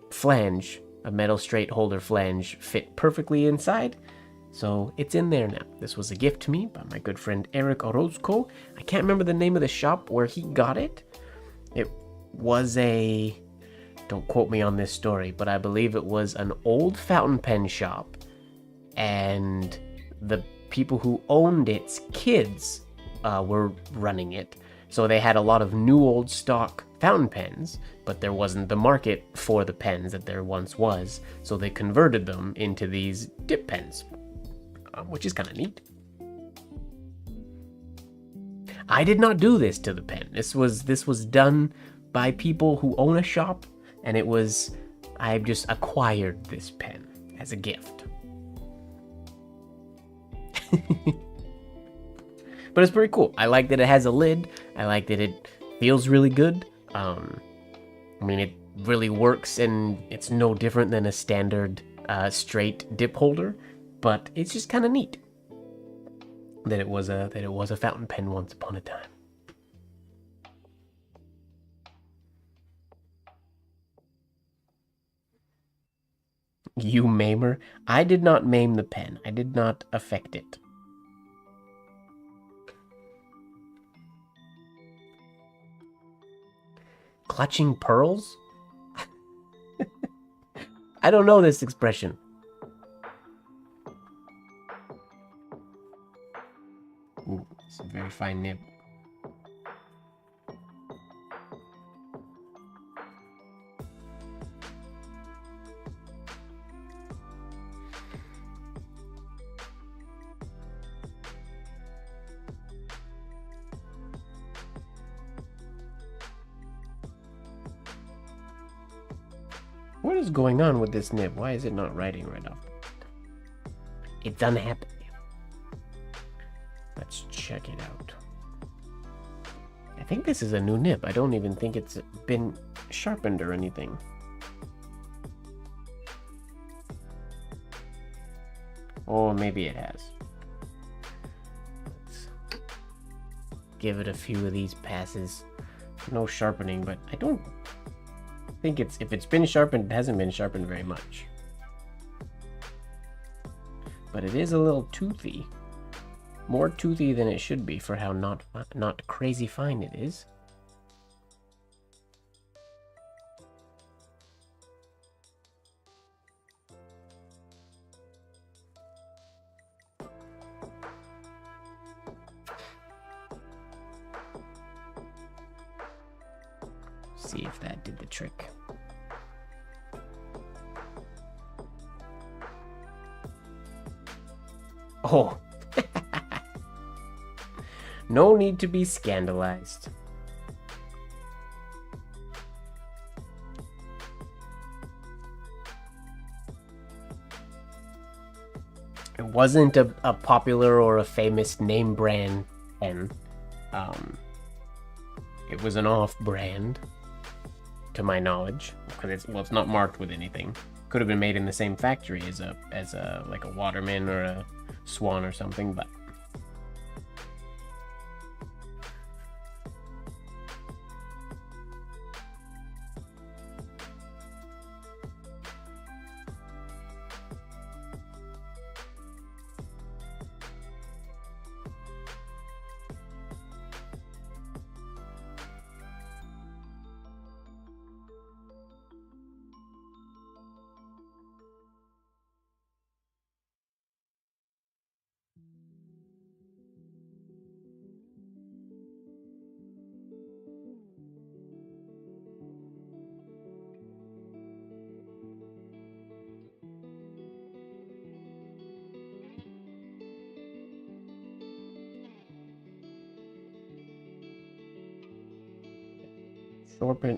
flange, a metal straight holder flange fit perfectly inside. So it's in there now. This was a gift to me by my good friend Eric Orozco. I can't remember the name of the shop where he got it. It was don't quote me on this story, but I believe it was an old fountain pen shop, and the people who owned its kids were running it. So they had a lot of new old stock fountain pens, but there wasn't the market for the pens that there once was. So they converted them into these dip pens, which is kind of neat. I did not do this to the pen. This was done by people who own a shop, and I've just acquired this pen as a gift. But it's pretty cool. I like that it has a lid. I like that it feels really good. I mean, it really works, and it's no different than a standard straight dip holder. But it's just kind of neat that it was a fountain pen once upon a time. You maimer? I did not maim the pen. I did not affect it. Clutching pearls? I don't know this expression. Ooh, it's a very fine nib. What is going on with this nib? Why is it not writing right off? It's unhappy. Let's check it out. I think this is a new nib. I don't even think it's been sharpened or anything. Or maybe it has. Let's give it a few of these passes. No sharpening, but I don't think if it's been sharpened, it hasn't been sharpened very much. But it is a little toothy. More toothy than it should be for how not crazy fine it is. See if that did the trick. Oh. No need to be scandalized. It wasn't a popular or a famous name brand pen. It was an off-brand, to my knowledge, because it's not marked with anything. Could have been made in the same factory as a like a Waterman or a Swan or something, but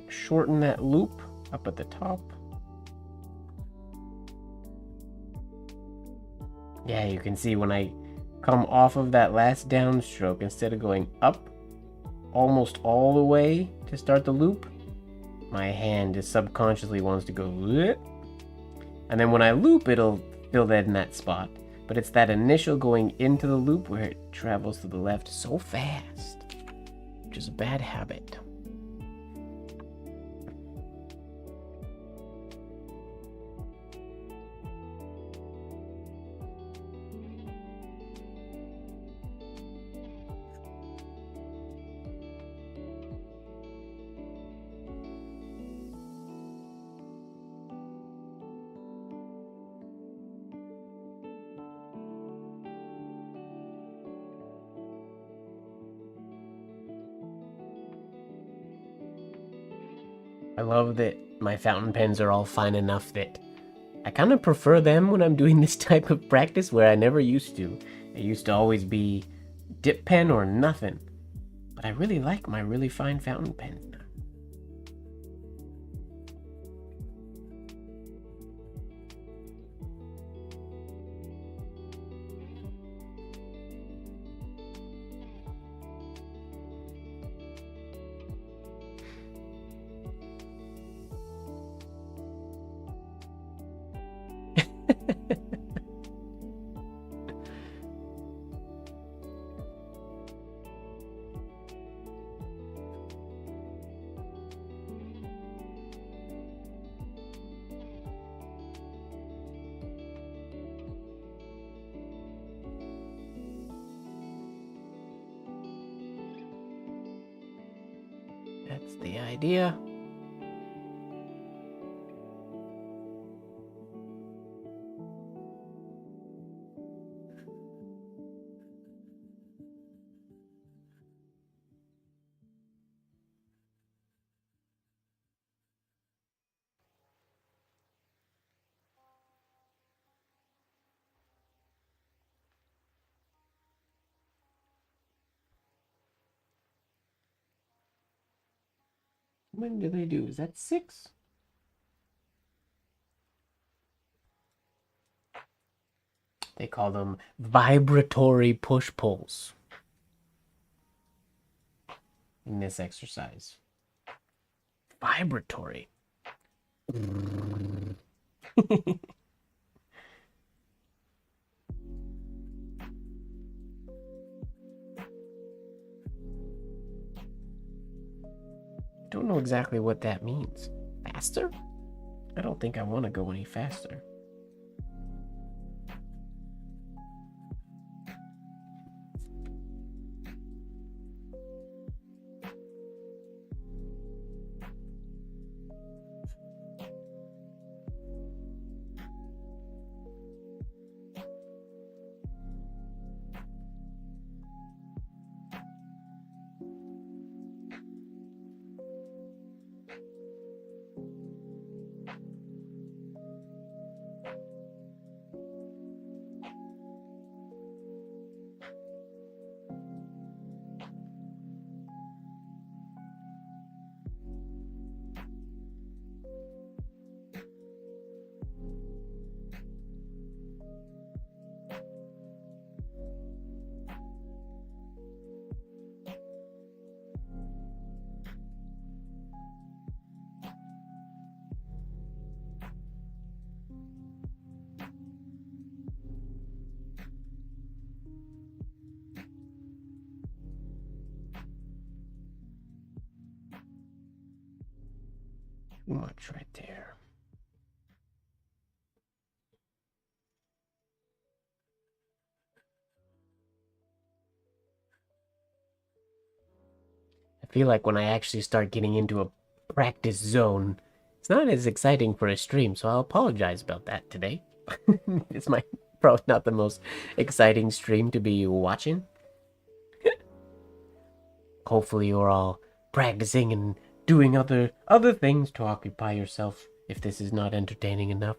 Shorten that loop up at the top. Yeah, you can see when I come off of that last downstroke, instead of going up almost all the way to start the loop, my hand just subconsciously wants to go bleh. And then when I loop, it'll fill that in that spot. But it's that initial going into the loop where it travels to the left so fast, which is a bad habit. I love that my fountain pens are all fine enough that I kind of prefer them when I'm doing this type of practice, where I never used to. It used to always be dip pen or nothing. But I really like my really fine fountain pens now. That's the idea. When do they do? Is that 6? They call them vibratory push-pulls in this exercise. Vibratory. Don't know exactly what that means. Faster? I don't think I want to go any faster. Too much right there. I feel like when I actually start getting into a practice zone, it's not as exciting for a stream, so I'll apologize about that today. It's probably not the most exciting stream to be watching. Hopefully you're all practicing and doing other things to occupy yourself if this is not entertaining enough.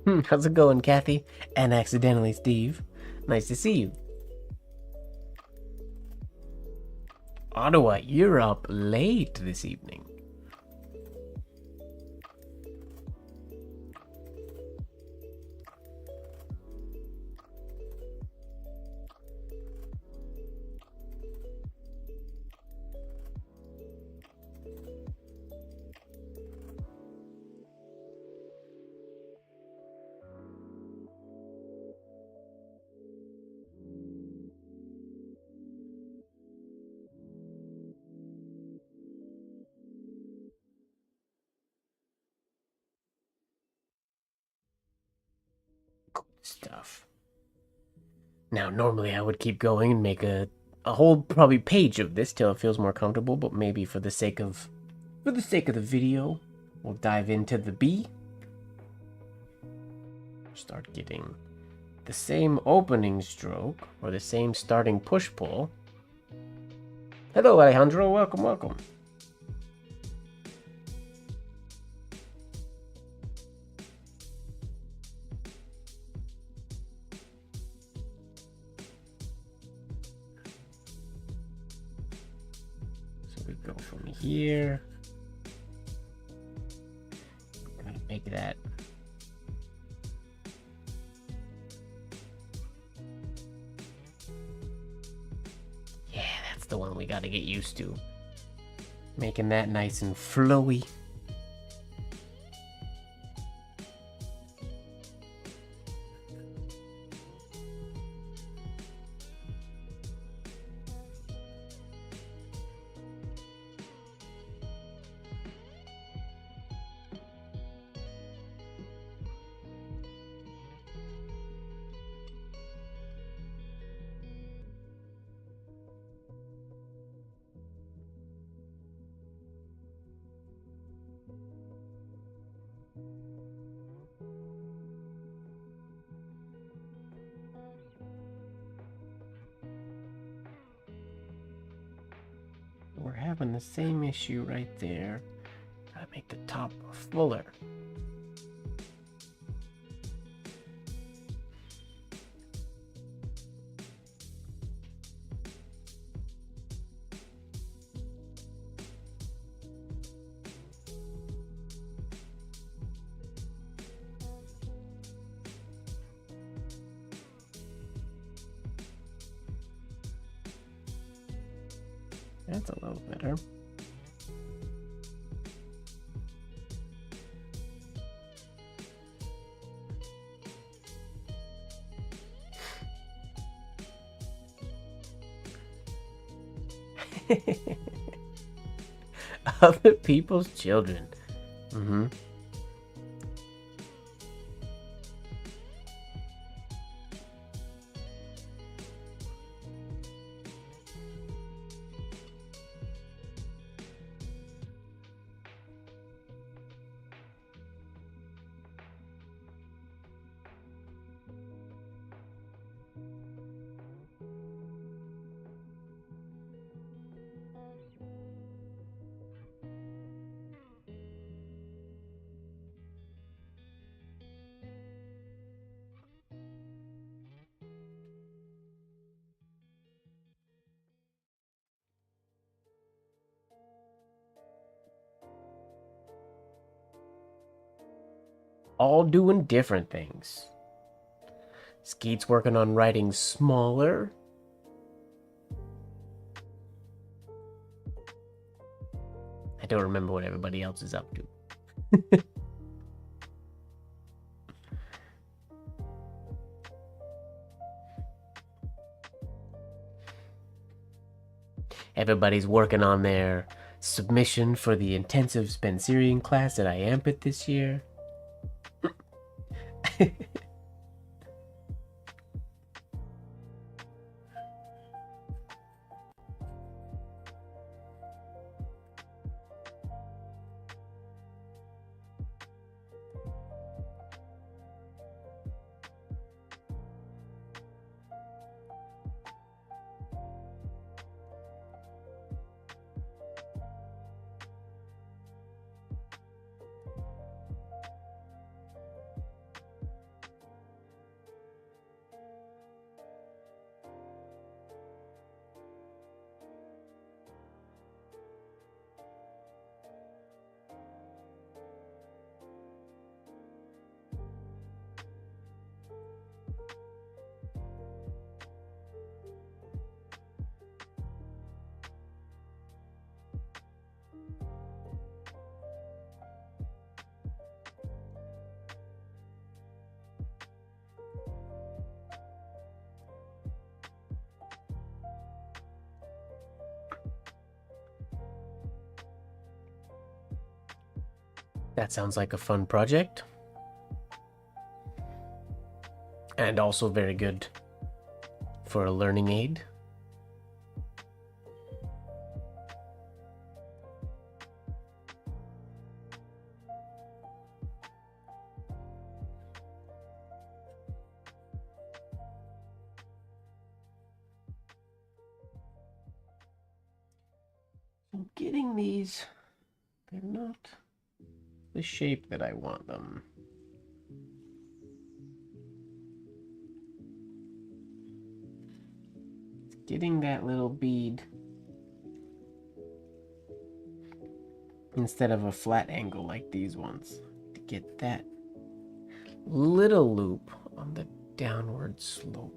How's it going, Kathy? And accidentally Steve. Nice to see you. Ottawa, you're up late this evening. Stuff. Now, normally I would keep going and make a whole probably page of this till it feels more comfortable, but maybe for the sake of the video, we'll dive into the B. Start getting the same opening stroke or the same starting push-pull. Hello, Alejandro. Welcome, welcome. So we go from here. Gotta make that. Yeah, that's the one we gotta get used to. Making that nice and flowy. We're having the same issue right there. Gotta make the top fuller. That's a little better. Other people's children. Mm-hmm. All doing different things. Skeet's working on writing smaller. I don't remember what everybody else is up to. Everybody's working on their submission for the intensive Spencerian class at IAMPIT this year. That sounds like a fun project. And also very good for a learning aid. I'm getting these, they're not the shape that I want them. Getting that little bead instead of a flat angle like these ones to get that little loop on the downward slope.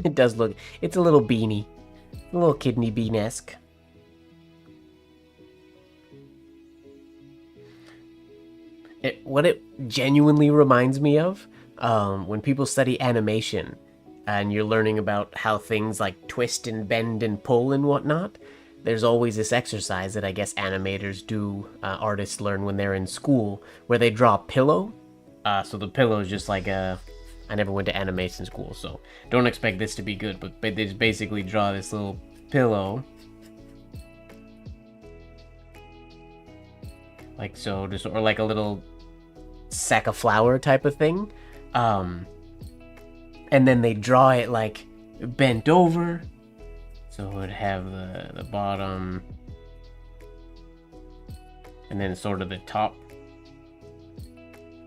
It does look, it's a little beanie, a little kidney bean-esque. What it genuinely reminds me of, when people study animation and you're learning about how things like twist and bend and pull and whatnot, there's always this exercise that I guess animators do, artists learn when they're in school, where they draw a pillow. So the pillow is just like a... I never went to animation school, so don't expect this to be good, but they just basically draw this little pillow. Like so, just, or like a little sack of flour type of thing. And then they draw it like bent over. So it would have the bottom, and then sort of the top.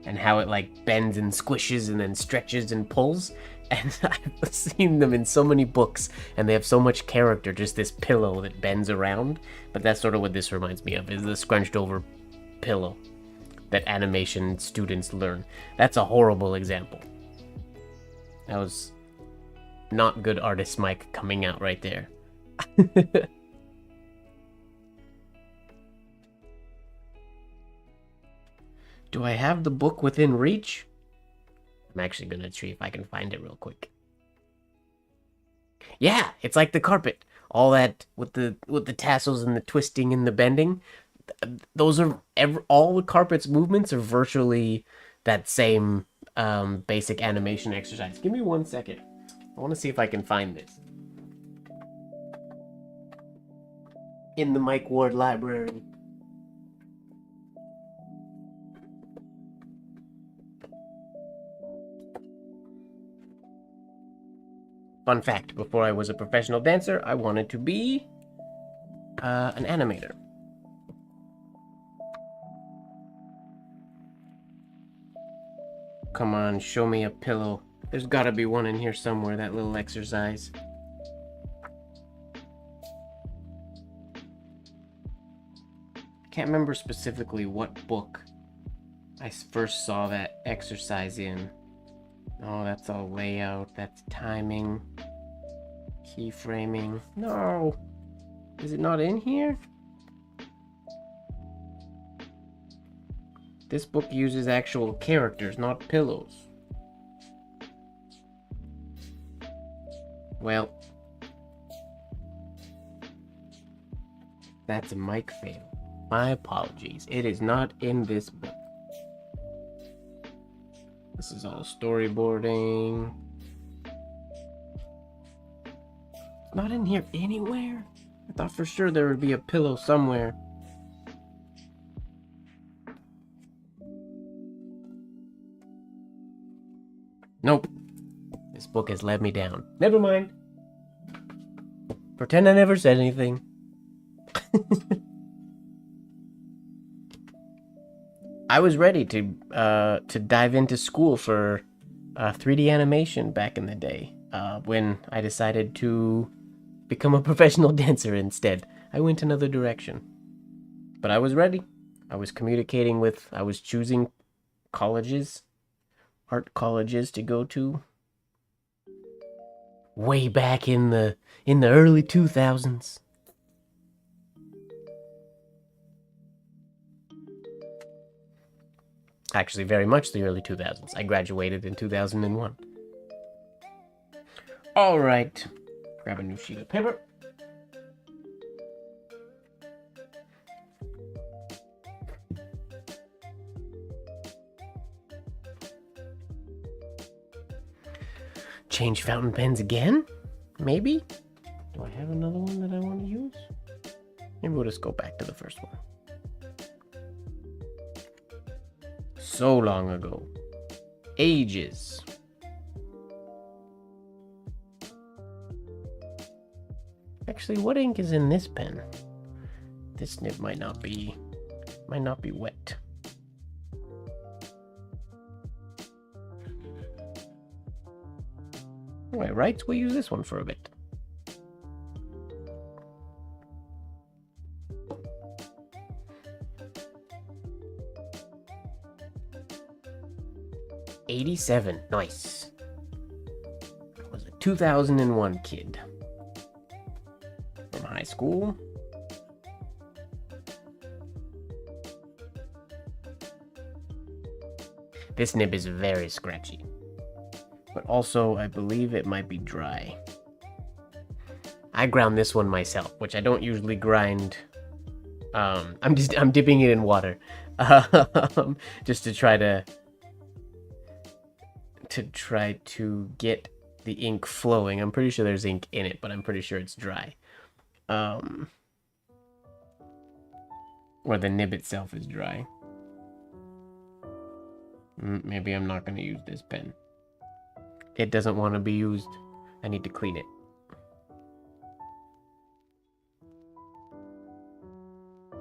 And how it like bends and squishes and then stretches and pulls. And I've seen them in so many books, and they have so much character, just this pillow that bends around. But that's sort of what this reminds me of, is the scrunched over pillow that animation students learn. That's a horrible example. That was not good artist Mike coming out right there. Do I have the book within reach? I'm actually gonna see if I can find it real quick. Yeah, it's like the carpet. All that with the tassels and the twisting and the bending. Those are all the carpet's movements are virtually that same basic animation exercise. Give me 1 second. I want to see if I can find this in the Mike Ward library. Fun fact, before I was a professional dancer, I wanted to be an animator. Come on, show me a pillow. There's gotta be one in here somewhere, that little exercise. I can't remember specifically what book I first saw that exercise in. Oh, that's all layout, that's timing, keyframing. No! Is it not in here? This book uses actual characters, not pillows. Well, that's a mic fail. My apologies. It is not in this book. This is all storyboarding. Not in here anywhere? I thought for sure there would be a pillow somewhere. Nope. This book has let me down. Never mind. Pretend I never said anything. I was ready to dive into school for 3D animation back in the day. When I decided to become a professional dancer instead, I went another direction. But I was ready. I was choosing colleges, art colleges to go to. Way back in the early 2000s. Actually, very much the early 2000s. I graduated in 2001. All right. Grab a new sheet of paper. Change fountain pens again? Maybe? Do I have another one that I want to use? Maybe we'll just go back to the first one. So long ago. Ages. Actually, what ink is in this pen? This nib might not be wet. Anyway, right? We'll use this one for a bit. '87, nice. I was a 2001 kid. From high school. This nib is very scratchy. But also, I believe it might be dry. I ground this one myself, which I don't usually grind. I'm dipping it in water, just to try to get the ink flowing. I'm pretty sure there's ink in it, but I'm pretty sure it's dry. Or the nib itself is dry. Maybe I'm not going to use this pen. It doesn't want to be used. I need to clean it.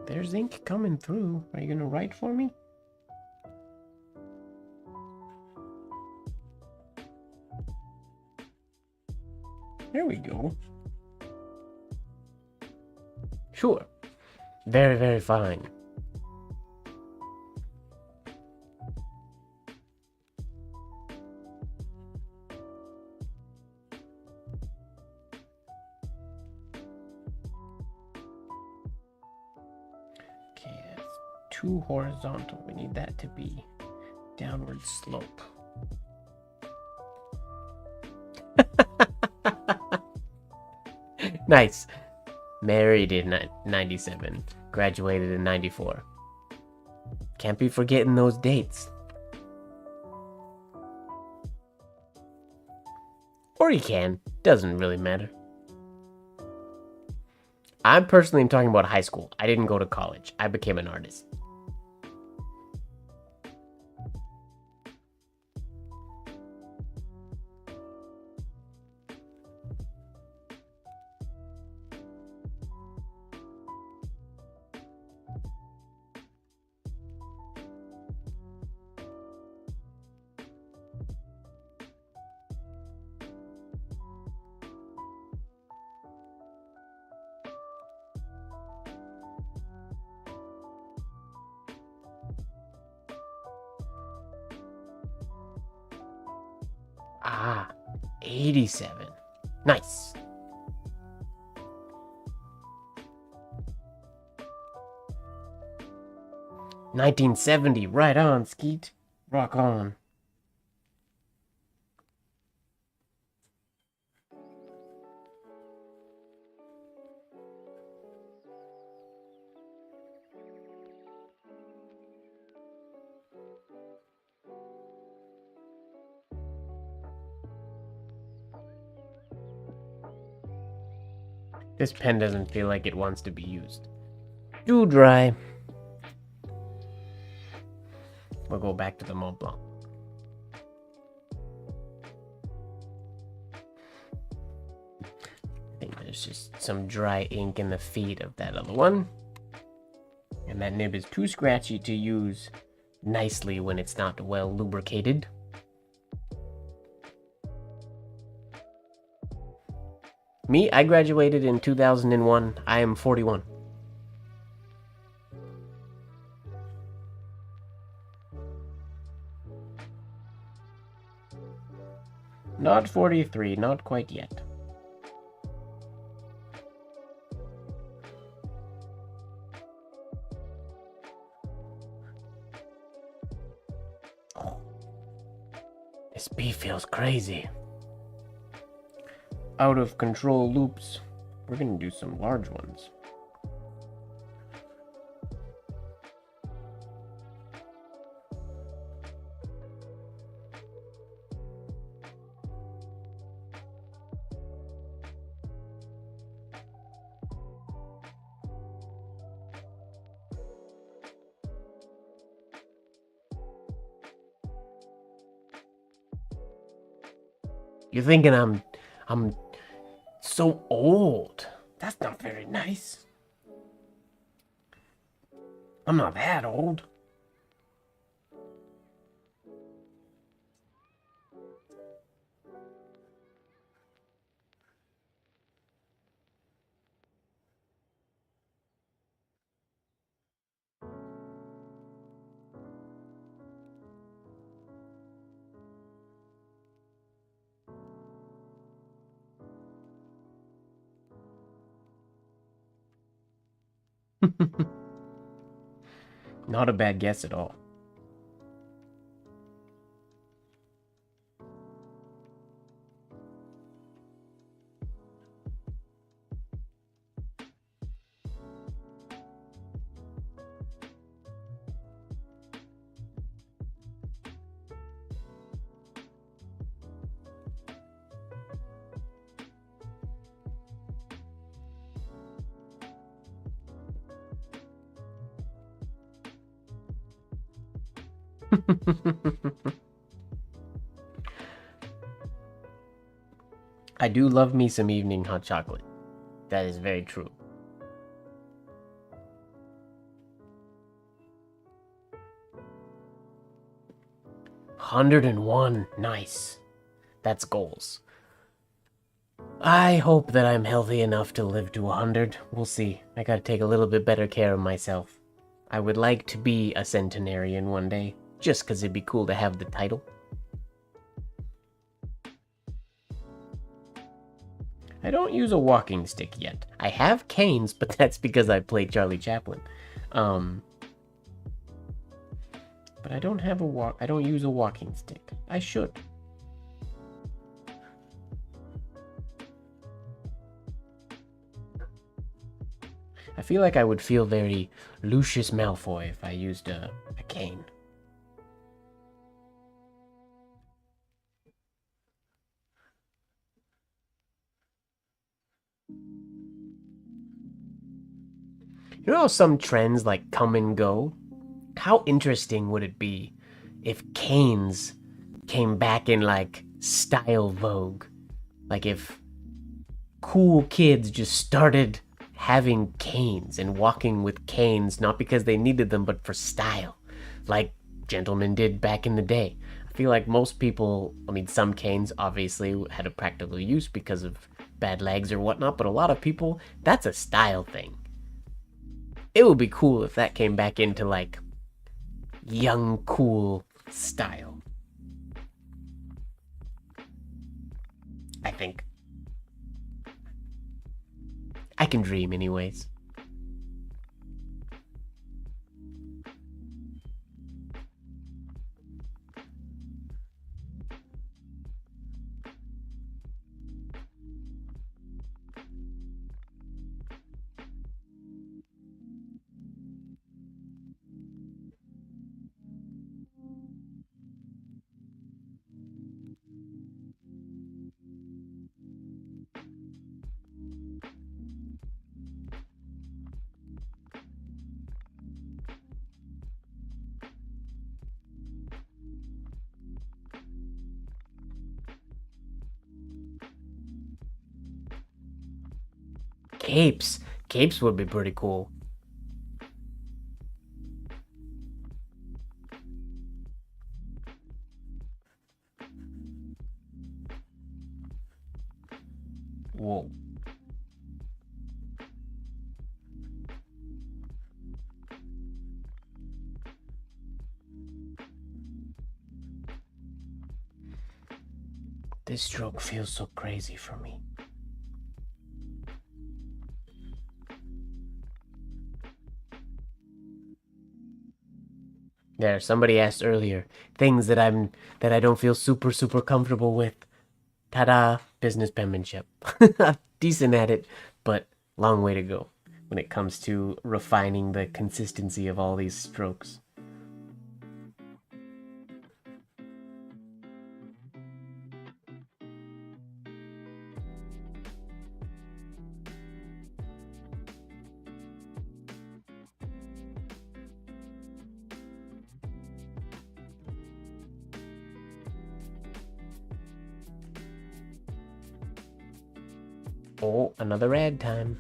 There's ink coming through. Are you going to write for me? There we go. Sure. Very, very fine. Okay, that's too horizontal. We need that to be downward slope. Nice. Married in 97. Graduated in 94. Can't be forgetting those dates. Or you can. Doesn't really matter. I'm personally talking about high school. I didn't go to college. I became an artist. Ah, 87. Nice. $1970. Right on, Skeet. Rock on. This pen doesn't feel like it wants to be used. Too dry. We'll go back to the Mont Blanc. I think there's just some dry ink in the feet of that other one. And that nib is too scratchy to use nicely when it's not well lubricated. Me, I graduated in 2001. I am 41. Not 43, not quite yet. Oh. This bee feels crazy. Out of control loops. We're gonna do some large ones. You're thinking I'm so old. That's not very nice. I'm not that old. Not a bad guess at all. I do love me some evening hot chocolate. That is very true. $101. Nice. That's goals. I hope that I'm healthy enough to live to 100. We'll see. I gotta take a little bit better care of myself. I would like to be a centenarian one day, just because it'd be cool to have the title. I don't use a walking stick yet. I have canes, but that's because I played Charlie Chaplin. But I don't have I don't use a walking stick. I should. I feel like I would feel very Lucius Malfoy if I used a cane. You know how some trends like come and go? How interesting would it be if canes came back in like style vogue? Like if cool kids just started having canes and walking with canes, not because they needed them, but for style, like gentlemen did back in the day. I feel like most people, I mean, some canes obviously had a practical use because of bad legs or whatnot, but a lot of people, that's a style thing. It would be cool if that came back into like young, cool style. I think. I can dream anyways. capes. Capes would be pretty cool. Whoa. This stroke feels so crazy for me. There, somebody asked earlier, things that I don't feel super comfortable with. Ta-da, business penmanship. Decent at it, but long way to go when it comes to refining the consistency of all these strokes. Oh, another ad time.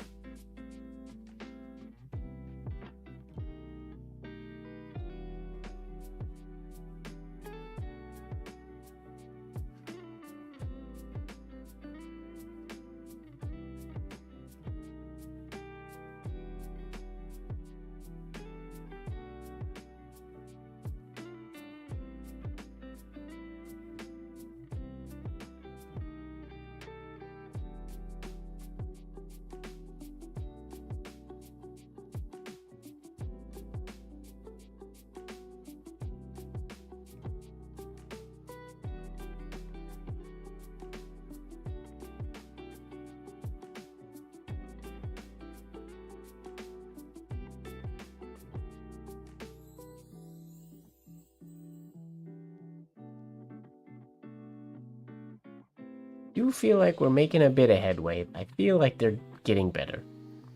Do feel like we're making a bit of headway. I feel like they're getting better.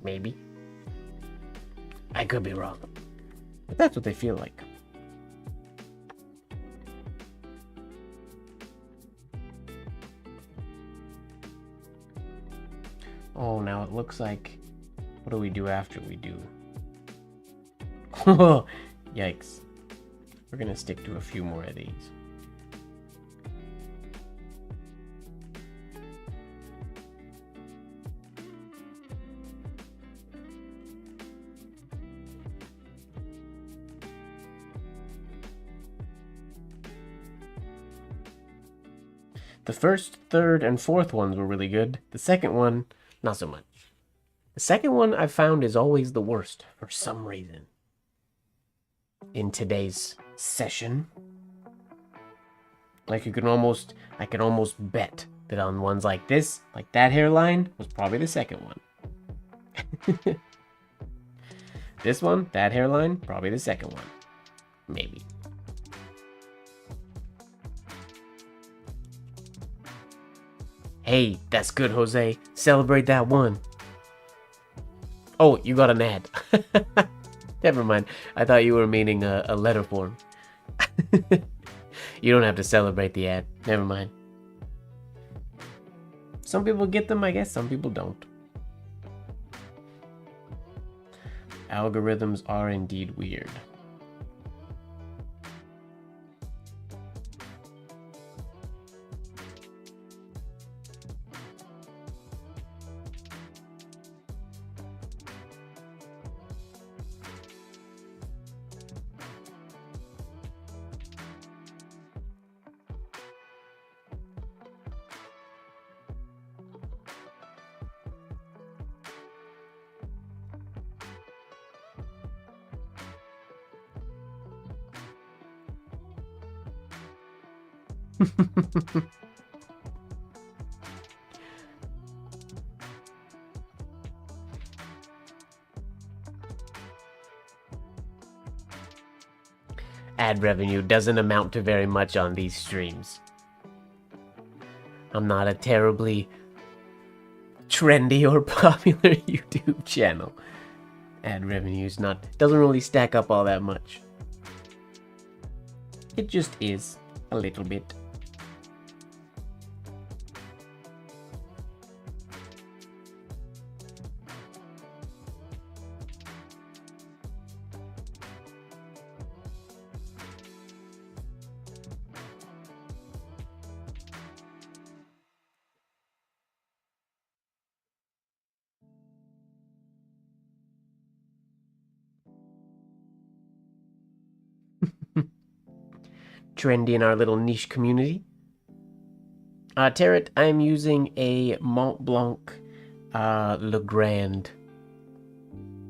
Maybe. I could be wrong. But that's what they feel like. Oh, now it looks like... What do we do after we do? Yikes. We're gonna stick to a few more of these. The first, third, and fourth ones were really good. The second one, not so much. The second one I found is always the worst, for some reason. In today's session. Like I can almost bet that on ones like this, like that hairline, was probably the second one. This one, that hairline, probably the second one. Maybe. Hey, that's good, Jose. Celebrate that one. Oh, you got an ad. Never mind. I thought you were meaning a letter form. You don't have to celebrate the ad. Never mind. Some people get them, I guess. Some people don't. Algorithms are indeed weird. Ad revenue doesn't amount to very much on these streams. I'm not a terribly trendy or popular YouTube channel. Ad revenue doesn't really stack up all that much. It just is a little bit. trendy in our little niche community. Tarot, I'm using a Mont Blanc Le Grand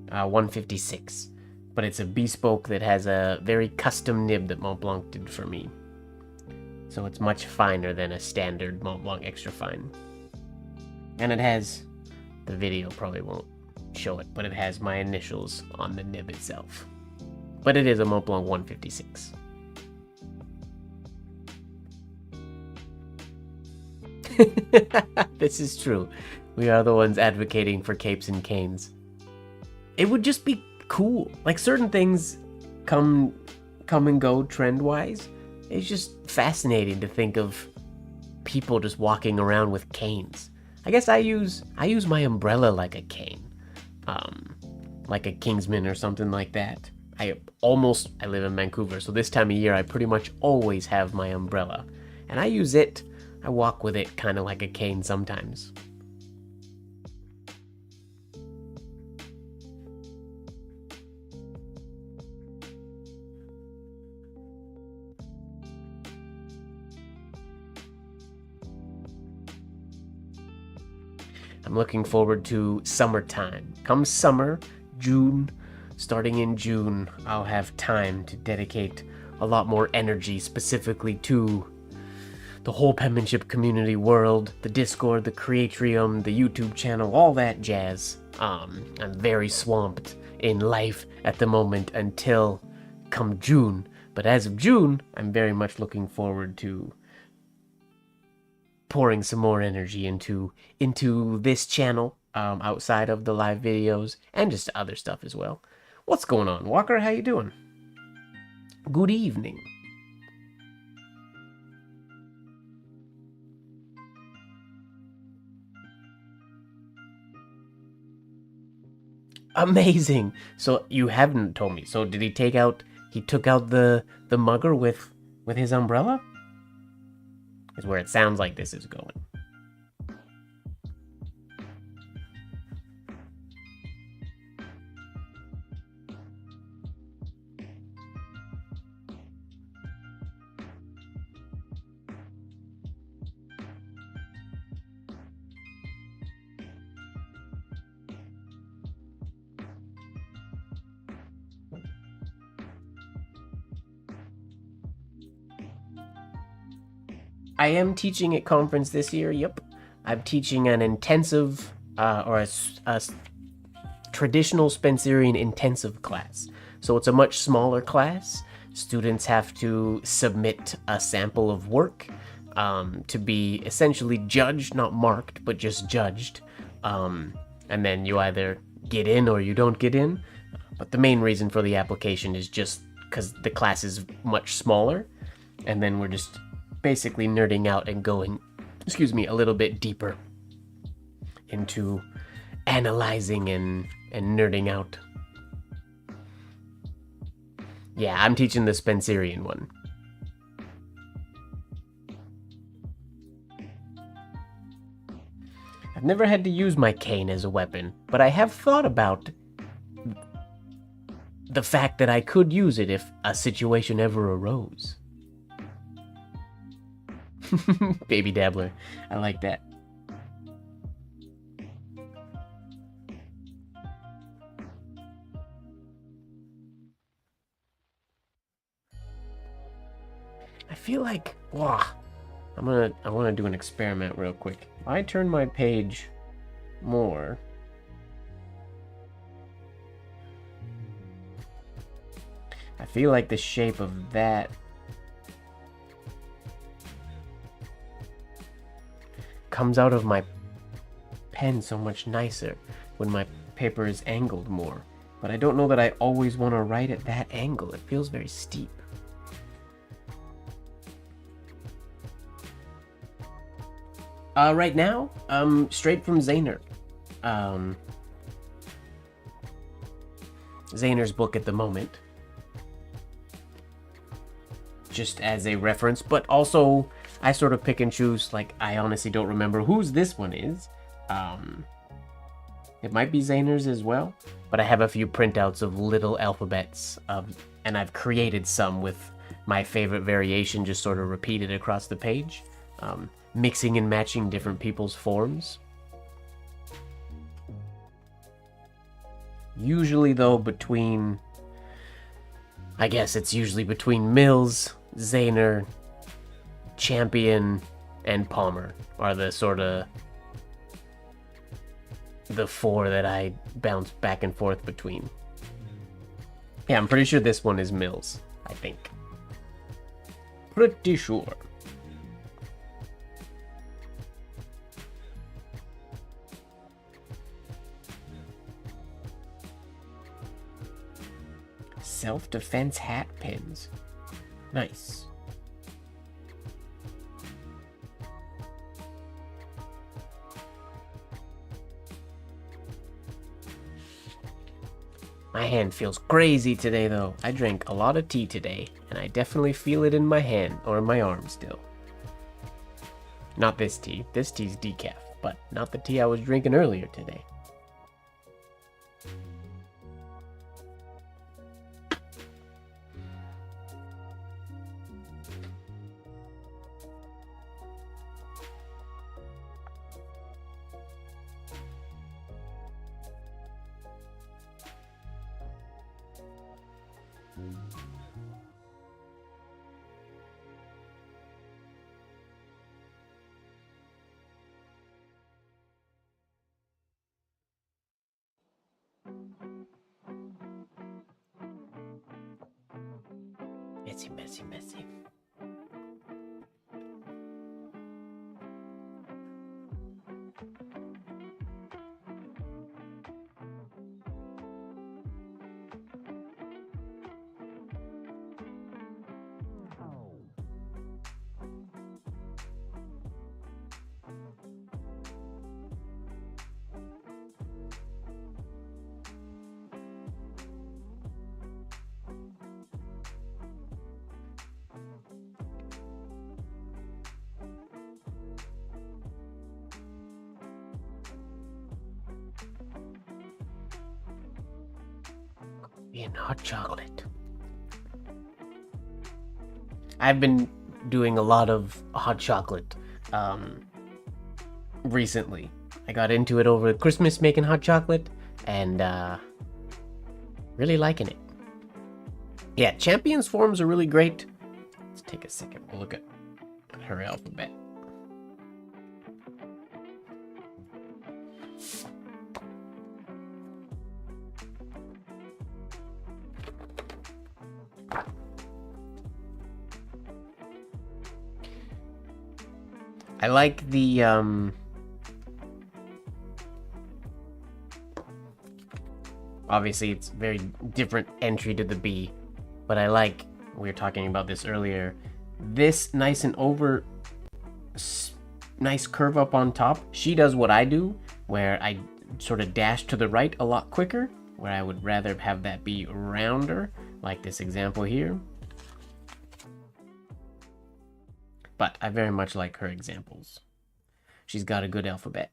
156, but it's a bespoke that has a very custom nib that Mont Blanc did for me. So it's much finer than a standard Mont Blanc Extra Fine. And it has, the video probably won't show it, but it has my initials on the nib itself. But it is a Mont Blanc 156. This is true. We are the ones advocating for capes and canes. It would just be cool. Like, certain things come and go trend-wise. It's just fascinating to think of people just walking around with canes. I guess I use my umbrella like a cane. Like a Kingsman or something like that. I live in Vancouver, so this time of year I pretty much always have my umbrella. And I use it, I walk with it kind of like a cane sometimes. I'm looking forward to summertime. Come summer, June, starting in June, I'll have time to dedicate a lot more energy specifically to the whole penmanship community world, the Discord, the Creatrium, the YouTube channel, all that jazz. I'm very swamped in life at the moment until come June. But as of June, I'm very much looking forward to pouring some more energy into this channel, outside of the live videos and just other stuff as well. What's going on, Walker? How you doing? Good evening. Amazing. So you haven't told me. So did he took out the mugger with his umbrella? Is where it sounds like this is going. I am teaching at conference this year, yep. I'm teaching an intensive, or a traditional Spencerian intensive class. So it's a much smaller class. Students have to submit a sample of work to be essentially judged, not marked, but just judged. And then you either get in or you don't get in. But the main reason for the application is just because the class is much smaller. And then we're just basically nerding out and going, a little bit deeper into analyzing and nerding out. Yeah, I'm teaching the Spencerian one. I've never had to use my cane as a weapon, but I have thought about the fact that I could use it if a situation ever arose. Baby dabbler. I like that. I feel like, I want to do an experiment real quick. If I turn my page more, I feel like the shape of that comes out of my pen so much nicer when my paper is angled more. But I don't know that I always want to write at that angle. It feels very steep. Right now, straight from Zayner. Zayner's book at the moment. Just as a reference, but also I sort of pick and choose. Like, I honestly don't remember whose this one is. It might be Zayner's as well, but I have a few printouts of little alphabets, and I've created some with my favorite variation just sort of repeated across the page, mixing and matching different people's forms. Usually, though, between, I guess it's usually between Mills, Zayner, Champion, and Palmer are the sort of the four that I bounce back and forth between. Yeah, I'm pretty sure this one is Mills, I think. Pretty sure. Self-defense hat pins. Nice. My hand feels crazy today, though. I drank a lot of tea today, and I definitely feel it in my hand, or in my arm still. Not this tea. This tea's decaf, but not the tea I was drinking earlier today. Messy. And hot chocolate. I've been doing a lot of hot chocolate recently. I got into it over Christmas making hot chocolate and really liking it. Yeah, Champion's forms are really great. Let's take a second. We'll look at her alphabet. I like the, obviously it's very different entry to the B, but I like, we were talking about this earlier, this nice and over, nice curve up on top. She does what I do, where I sort of dash to the right a lot quicker, where I would rather have that be rounder, like this example here. But I very much like her examples. She's got a good alphabet.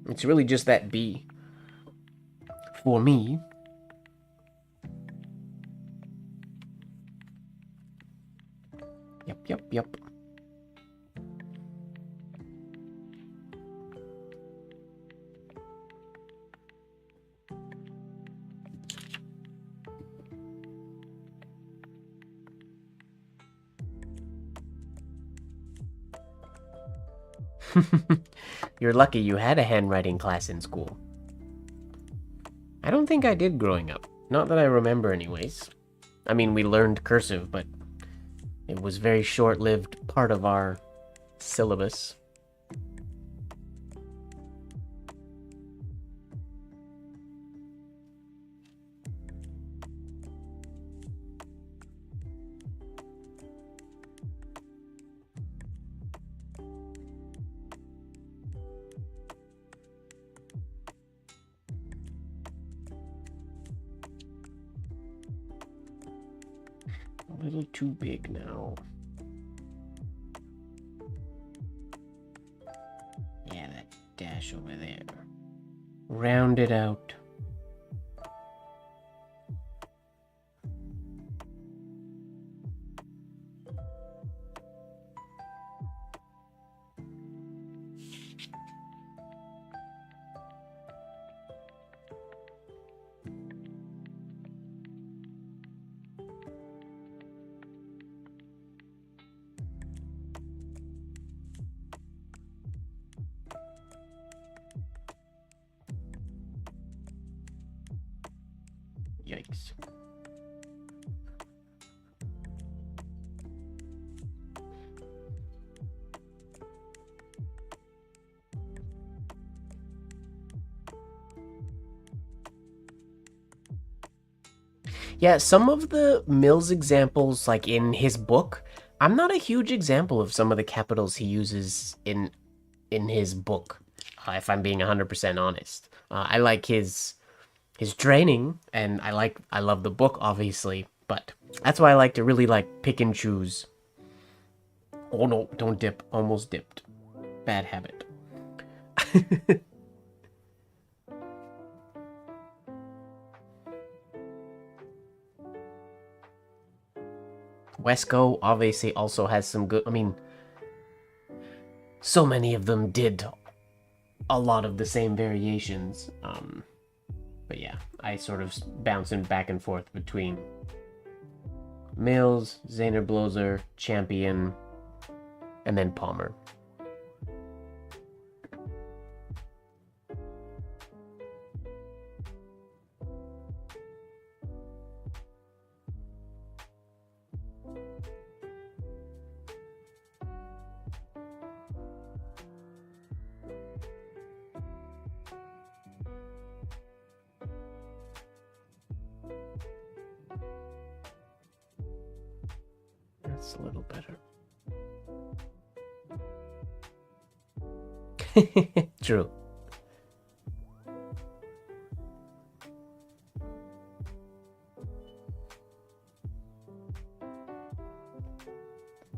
It's really just that B for me. Yep. You're lucky you had a handwriting class in school. I don't think I did growing up. Not that I remember anyways. I mean, we learned cursive, but it was very short-lived part of our syllabus. A little too big now. Yeah, that dash over there. Round it out. Yikes. Yeah, some of the Mills examples, like in his book, I'm not a huge example of some of the capitals he uses in his book, if I'm being 100% honest. I like his training, and I love the book, obviously, but that's why I like to really, like, pick and choose. Oh no, don't dip. Almost dipped. Bad habit. Wesco obviously also has some good... I mean, so many of them did a lot of the same variations. But yeah, I sort of bouncing back and forth between Mills, Zahner-Blozer, Champion, and then Palmer. That's a little better. True.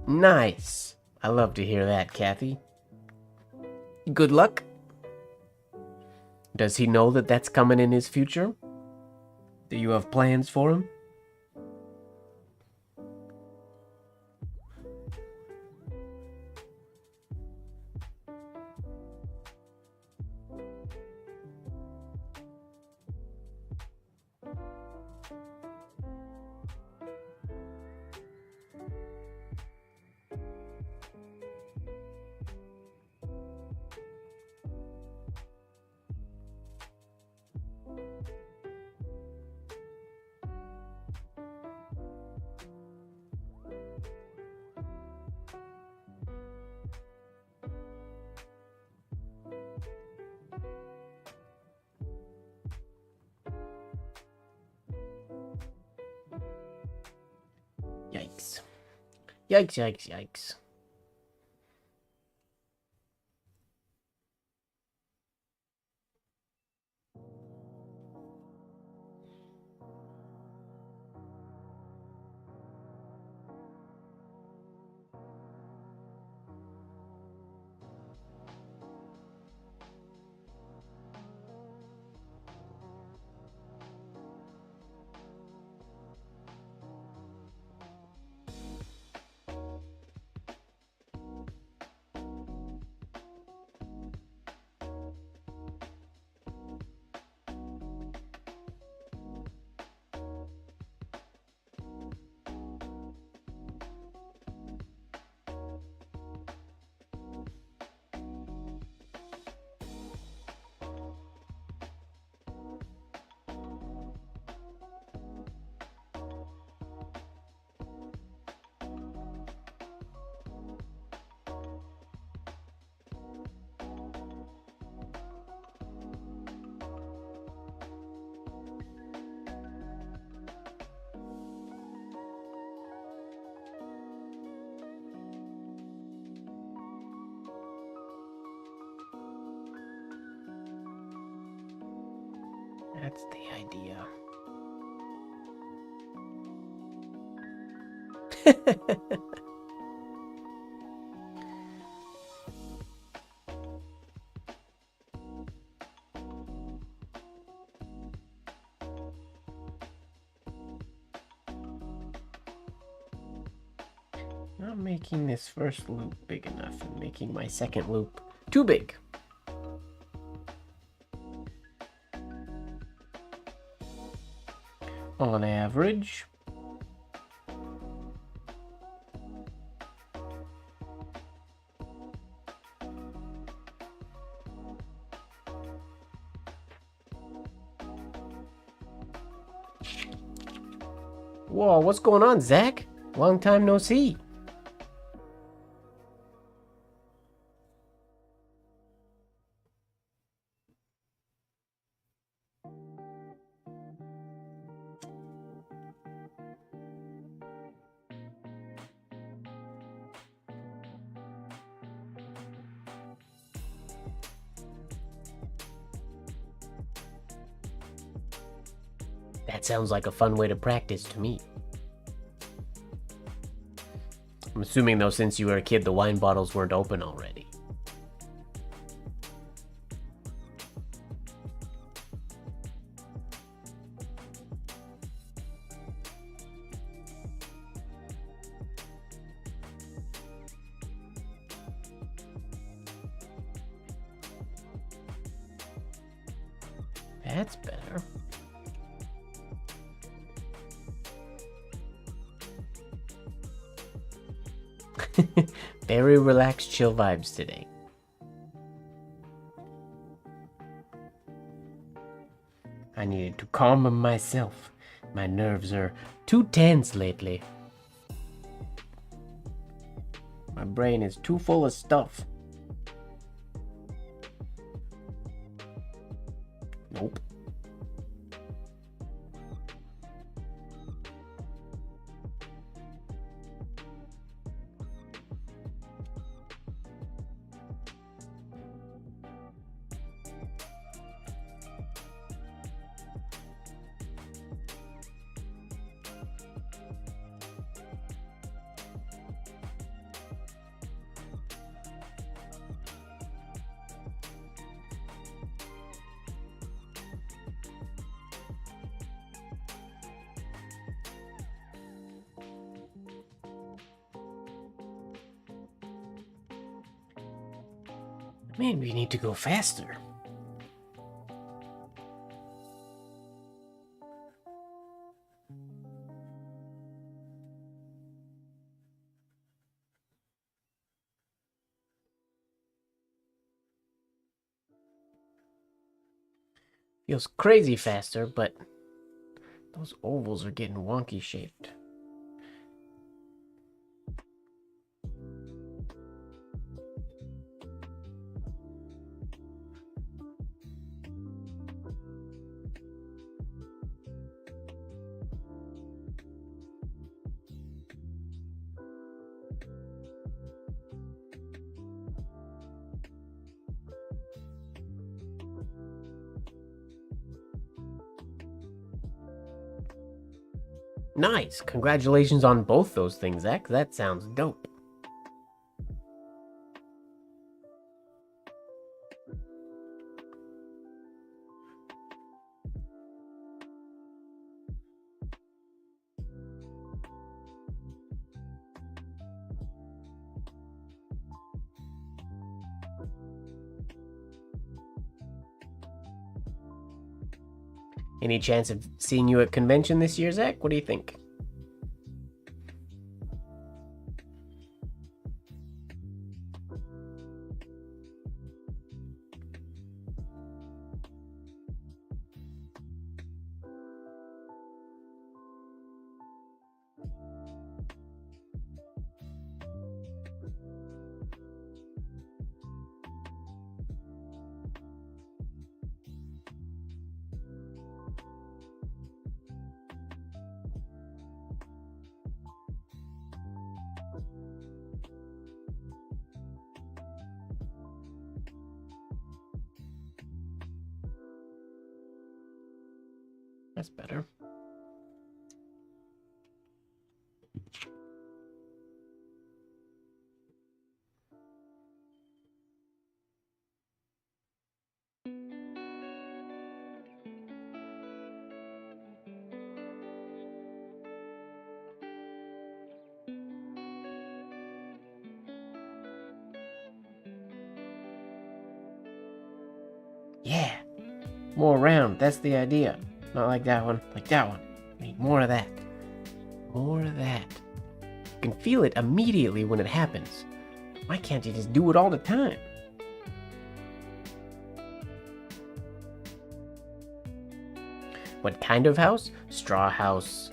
Nice. I love to hear that, Kathy. Good luck. Does he know that that's coming in his future? Do you have plans for him? Yikes. Yikes, yikes, yikes. That's the idea. Not making this first loop big enough and making my second loop too big. On average. Whoa, what's going on, Zach? Long time no see. That sounds like a fun way to practice to me. I'm assuming, though, since you were a kid, the wine bottles weren't open already. That's better. Very relaxed, chill vibes today. I needed to calm myself. My nerves are too tense lately. My brain is too full of stuff. Nope. Man, we need to go faster. Feels crazy faster, but those ovals are getting wonky shaped. Nice! Congratulations on both those things, Zach. That sounds dope. Any chance of seeing you at convention this year, Zach? What do you think? That's better. Yeah, more round. That's the idea. Not like that one. Like that one. We need more of that. More of that. You can feel it immediately when it happens. Why can't you just do it all the time? What kind of house? Straw house,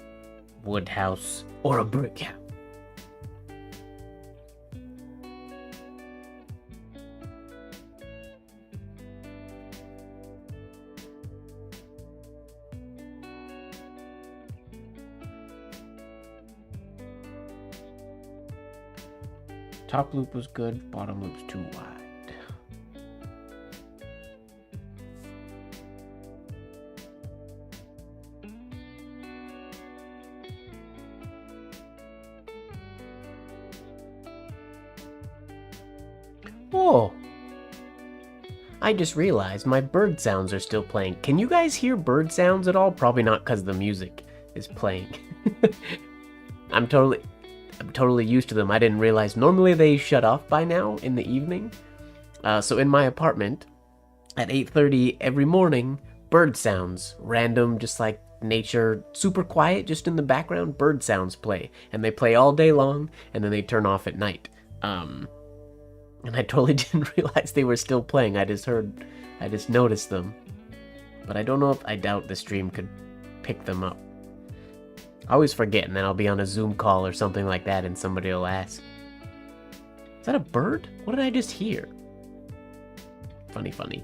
wood house or a brick house? Top loop was good, bottom loop's too wide. Oh! I just realized my bird sounds are still playing. Can you guys hear bird sounds at all? Probably not because the music is playing. I'm totally used to them. I didn't realize normally they shut off by now in the evening. So in my apartment at 8:30 every morning, bird sounds, random, just like nature, super quiet, just in the background, bird sounds play, and they play all day long, and then they turn off at night. And I totally didn't realize they were still playing. I just noticed them. But I don't know if, I doubt the stream could pick them up. I always forget, and then I'll be on a Zoom call or something like that, and somebody will ask, "Is that a bird? What did I just hear?" Funny.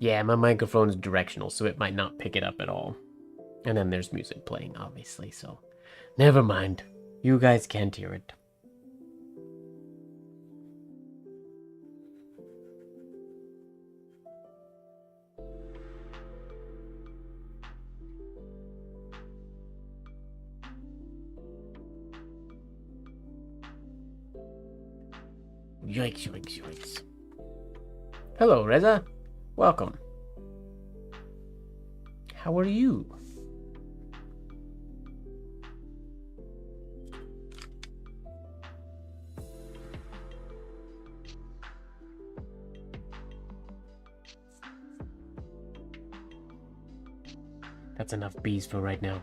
Yeah, my microphone's directional, so it might not pick it up at all. And then there's music playing, obviously, so never mind. You guys can't hear it. Yikes. Hello, Reza. Welcome. How are you? That's enough bees for right now.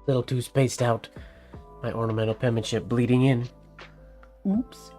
Little too spaced out. My ornamental penmanship bleeding in. Oops.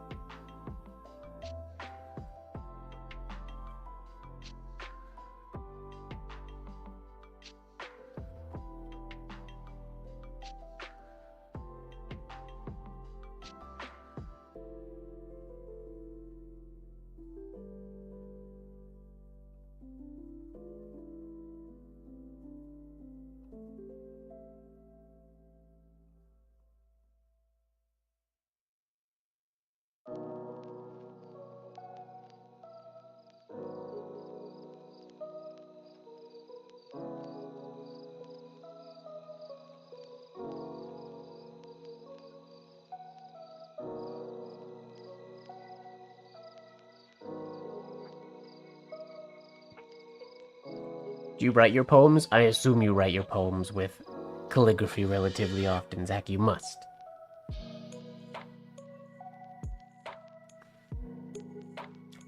Do you write your poems? I assume you write your poems with calligraphy relatively often. Zach, you must.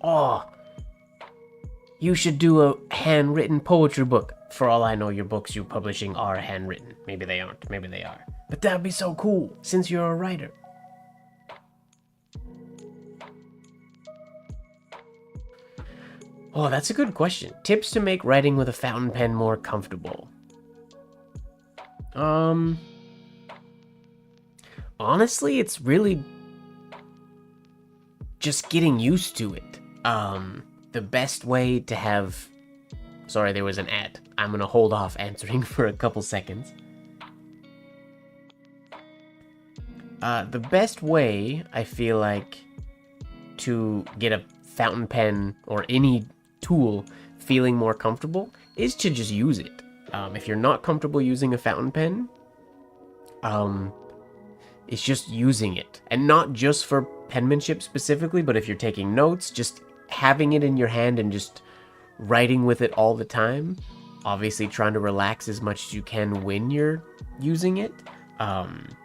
Oh, you should do a handwritten poetry book. for all I know, your books you're publishing are handwritten. Maybe they aren't. Maybe they are. But that'd be so cool, since you're a writer. Oh, that's a good question. Tips to make writing with a fountain pen more comfortable. Honestly, it's really just getting used to it. The best way to have... Sorry, there was an ad. I'm gonna hold off answering for a couple seconds. The best way, I feel like, to get a fountain pen or any tool feeling more comfortable is to just use it. If you're not comfortable using a fountain pen, it's just using it. And not just for penmanship specifically, but if you're taking notes, just having it in your hand and just writing with it all the time. Obviously trying to relax as much as you can when you're using it. And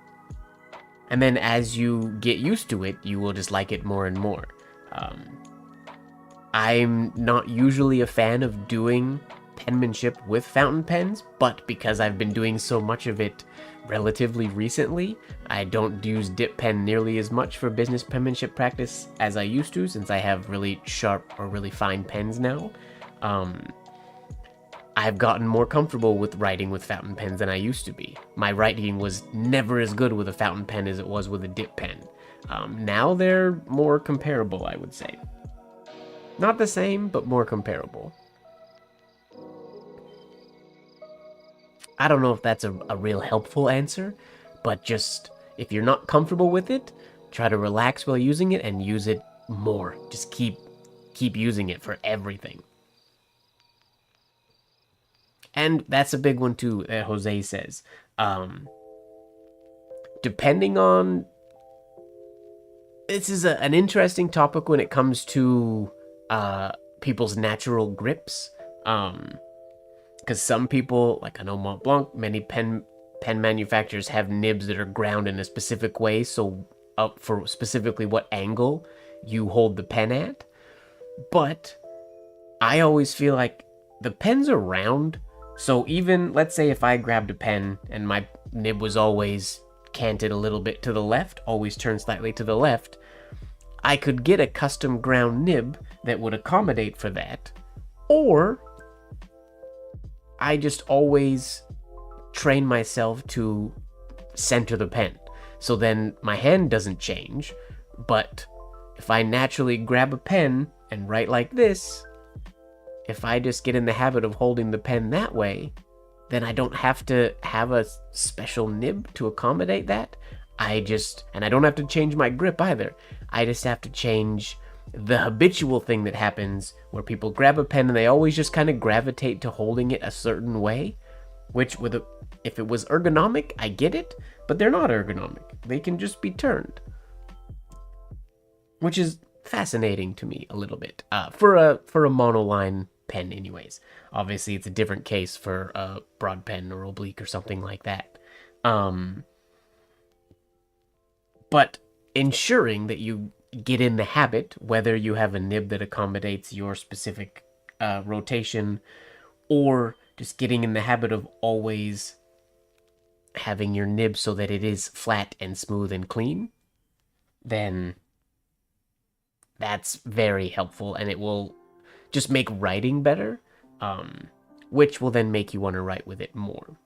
then as you get used to it, you will just like it more and more. I'm not usually a fan of doing penmanship with fountain pens, but because I've been doing so much of it relatively recently, I don't use dip pen nearly as much for business penmanship practice as I used to, since I have really sharp or really fine pens now. I've gotten more comfortable with writing with fountain pens than I used to be. My writing was never as good with a fountain pen as it was with a dip pen. Now they're more comparable, I would say. Not the same, but more comparable. I don't know if that's a real helpful answer, but just if you're not comfortable with it, try to relax while using it and use it more. Just keep using it for everything. And that's a big one too, Jose says. Depending on... This is an interesting topic when it comes to people's natural grips. Because some people, like I know Mont Blanc, many pen manufacturers have nibs that are ground in a specific way, so up for specifically what angle you hold the pen at. But I always feel like the pens are round, so even, let's say if I grabbed a pen and my nib was always canted a little bit to the left, always turned slightly to the left, I could get a custom ground nib that would accommodate for that, or I just always train myself to center the pen. So then my hand doesn't change, but if I naturally grab a pen and write like this, if I just get in the habit of holding the pen that way, then I don't have to have a special nib to accommodate that. And I don't have to change my grip either. I just have to change the habitual thing that happens where people grab a pen and they always just kind of gravitate to holding it a certain way, which if it was ergonomic, I get it, but they're not ergonomic. They can just be turned, which is fascinating to me a little bit, for a monoline pen anyways. Obviously it's a different case for a broad pen or oblique or something like that. But ensuring that you get in the habit, whether you have a nib that accommodates your specific rotation, or just getting in the habit of always having your nib so that it is flat and smooth and clean, then that's very helpful, and it will just make writing better, which will then make you want to write with it more.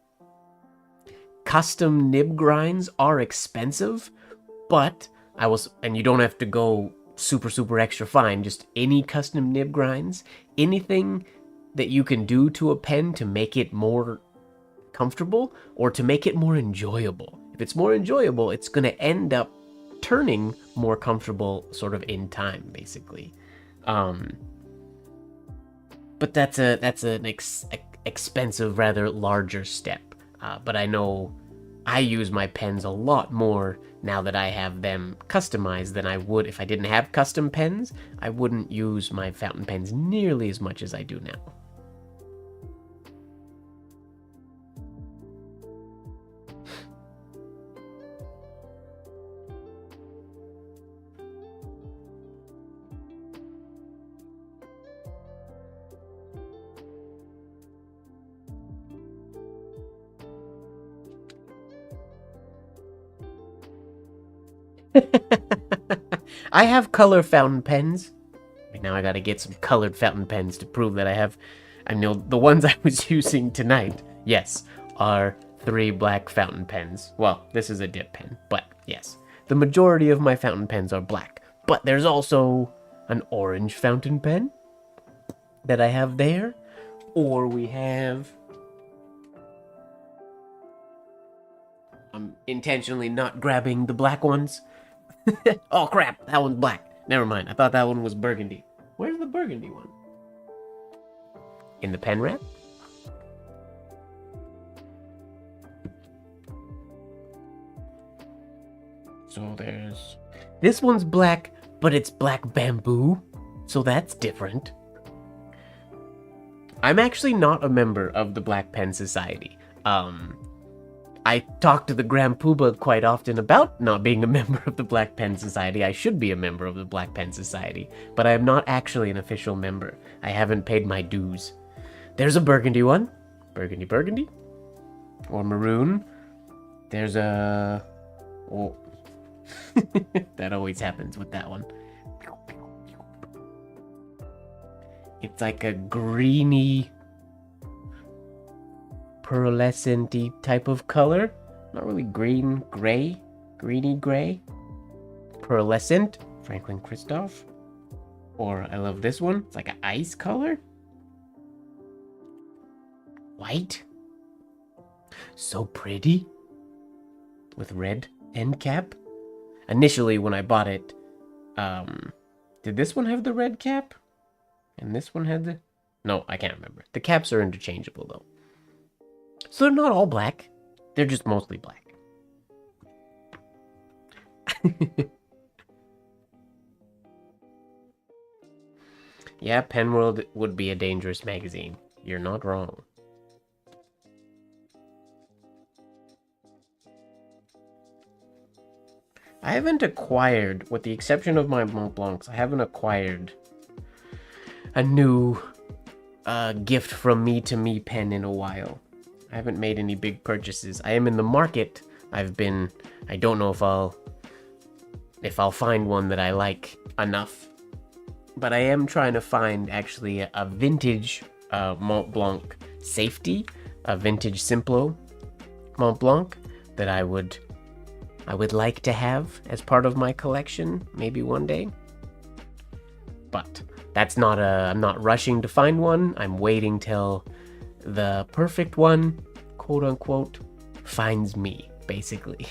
Custom nib grinds are expensive, but and you don't have to go super extra fine, just any custom nib grinds, anything that you can do to a pen to make it more comfortable or to make it more enjoyable. If it's more enjoyable, it's going to end up turning more comfortable sort of in time, basically. But that's an expensive, rather larger step. But I know I use my pens a lot more now that I have them customized than I would if I didn't have custom pens. I wouldn't use my fountain pens nearly as much as I do now. I have color fountain pens. Right now I gotta get some colored fountain pens to prove that I have... I know the ones I was using tonight, yes, are 3 black fountain pens. Well, this is a dip pen, but yes. The majority of my fountain pens are black. But there's also an orange fountain pen that I have there. Or we have... I'm intentionally not grabbing the black ones. Oh crap, that one's black. Never mind, I thought that one was burgundy. Where's the burgundy one? In the pen rack? So there's... This one's black, but it's black bamboo. So that's different. I'm actually not a member of the Black Pen Society. I talk to the Grand Poobah quite often about not being a member of the Black Pen Society. I should be a member of the Black Pen Society, but I am not actually an official member. I haven't paid my dues. There's a burgundy one. Burgundy. Or maroon. There's a... Oh. That always happens with that one. It's like a greeny, pearlescent-y type of color. Not really green, gray. Greeny gray. Pearlescent. Franklin Christoph. Or I love this one. It's like an ice color. White. So pretty. With red end cap. Initially, when I bought it, did this one have the red cap? And this one had the... No, I can't remember. The caps are interchangeable, though. So they're not all black. They're just mostly black. Yeah, Pen World would be a dangerous magazine. You're not wrong. I haven't acquired, with the exception of my Mont Blancs, I haven't acquired a new gift from me to me pen in a while. I haven't made any big purchases. I am in the market. I don't know if I'll find one that I like enough. But I am trying to find actually a vintage Mont Blanc safety, a vintage Simplo Mont Blanc that I would like to have as part of my collection, maybe one day. But that's not I'm not rushing to find one. I'm waiting till the perfect one, quote unquote, finds me, basically.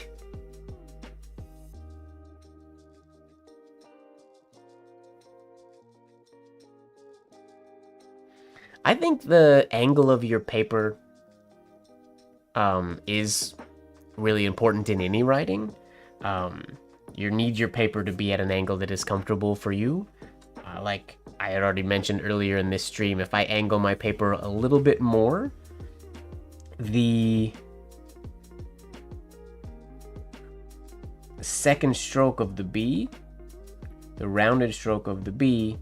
I think the angle of your paper is really important in any writing. You need your paper to be at an angle that is comfortable for you. Like I had already mentioned earlier in this stream, if I angle my paper a little bit more, the second stroke of the B, the rounded stroke of the B,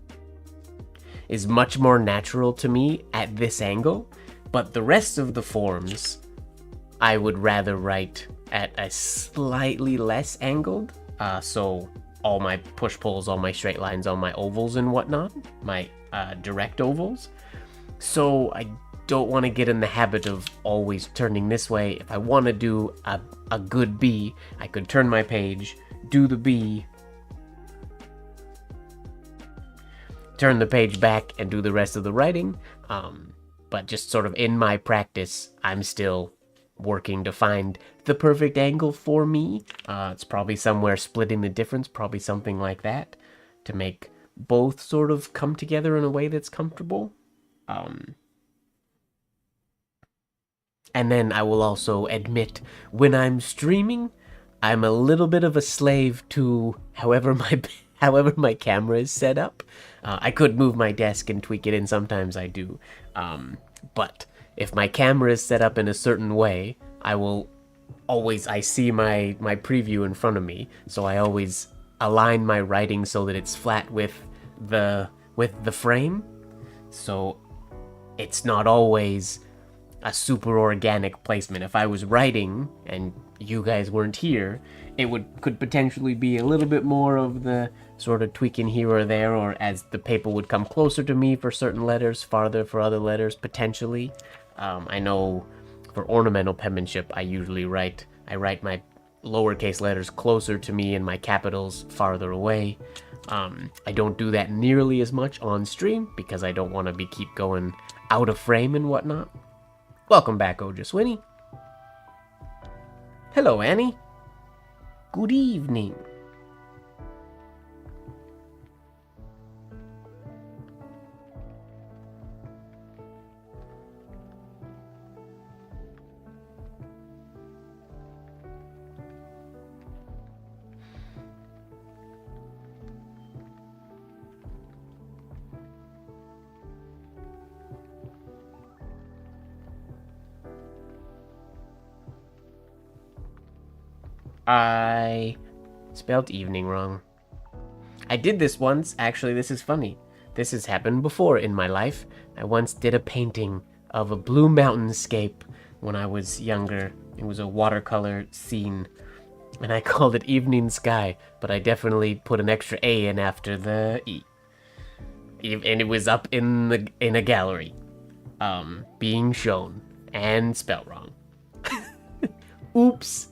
is much more natural to me at this angle, but the rest of the forms I would rather write at a slightly less angled, so all my push-pulls, all my straight lines, all my ovals and whatnot, my direct ovals. So I don't want to get in the habit of always turning this way. If I want to do a good B, I could turn my page, do the B, turn the page back and do the rest of the writing. But just sort of in my practice, I'm still working to find the perfect angle for me. It's probably somewhere splitting the difference, probably something like that, to make both sort of come together in a way that's comfortable. And then I will also admit, when I'm streaming, I'm a little bit of a slave to however my camera is set up. I could move my desk and tweak it, and sometimes I do. But if my camera is set up in a certain way, I see my preview in front of me, so I always align my writing so that it's flat with the frame. So it's not always a super organic placement. If I was writing and you guys weren't here, it could potentially be a little bit more of the sort of tweaking here or there, or as the paper would come closer to me for certain letters, farther for other letters, potentially. I know for ornamental penmanship, I write my lowercase letters closer to me and my capitals farther away. I don't do that nearly as much on stream because I don't want to keep going out of frame and whatnot. Welcome back, Ojaswini. Hello, Annie. Good evening. I spelled evening wrong. I did this once. Actually, this is funny. This has happened before in my life. I once did a painting of a blue mountainscape when I was younger. It was a watercolor scene, and I called it Evening Sky, but I definitely put an extra A in after the E. And it was up in a gallery, being shown, and spelled wrong. Oops.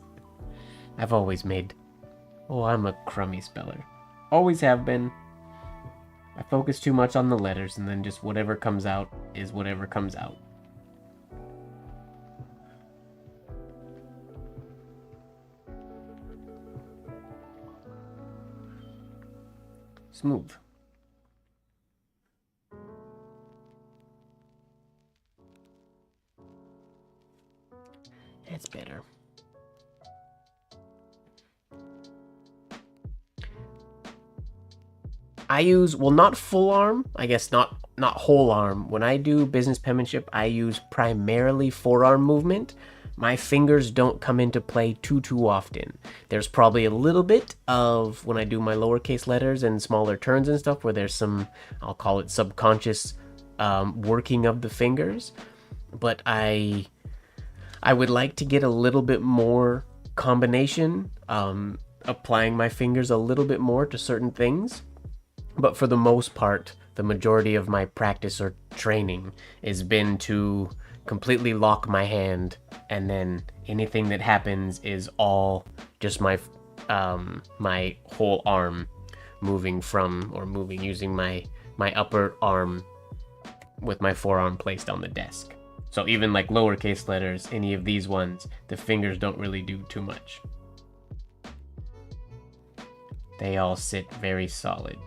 I've always made... Oh, I'm a crummy speller. Always have been. I focus too much on the letters, and then just whatever comes out is whatever comes out. Smooth. That's better. I use, well, not full arm, I guess not whole arm. When I do business penmanship, I use primarily forearm movement. My fingers don't come into play too often. There's probably a little bit of, when I do my lowercase letters and smaller turns and stuff, where there's some, I'll call it subconscious working of the fingers. But I would like to get a little bit more combination, applying my fingers a little bit more to certain things. But for the most part, the majority of my practice or training has been to completely lock my hand, and then anything that happens is all just my my whole arm moving using my upper arm with my forearm placed on the desk. So even like lowercase letters, any of these ones, the fingers don't really do too much. They all sit very solid.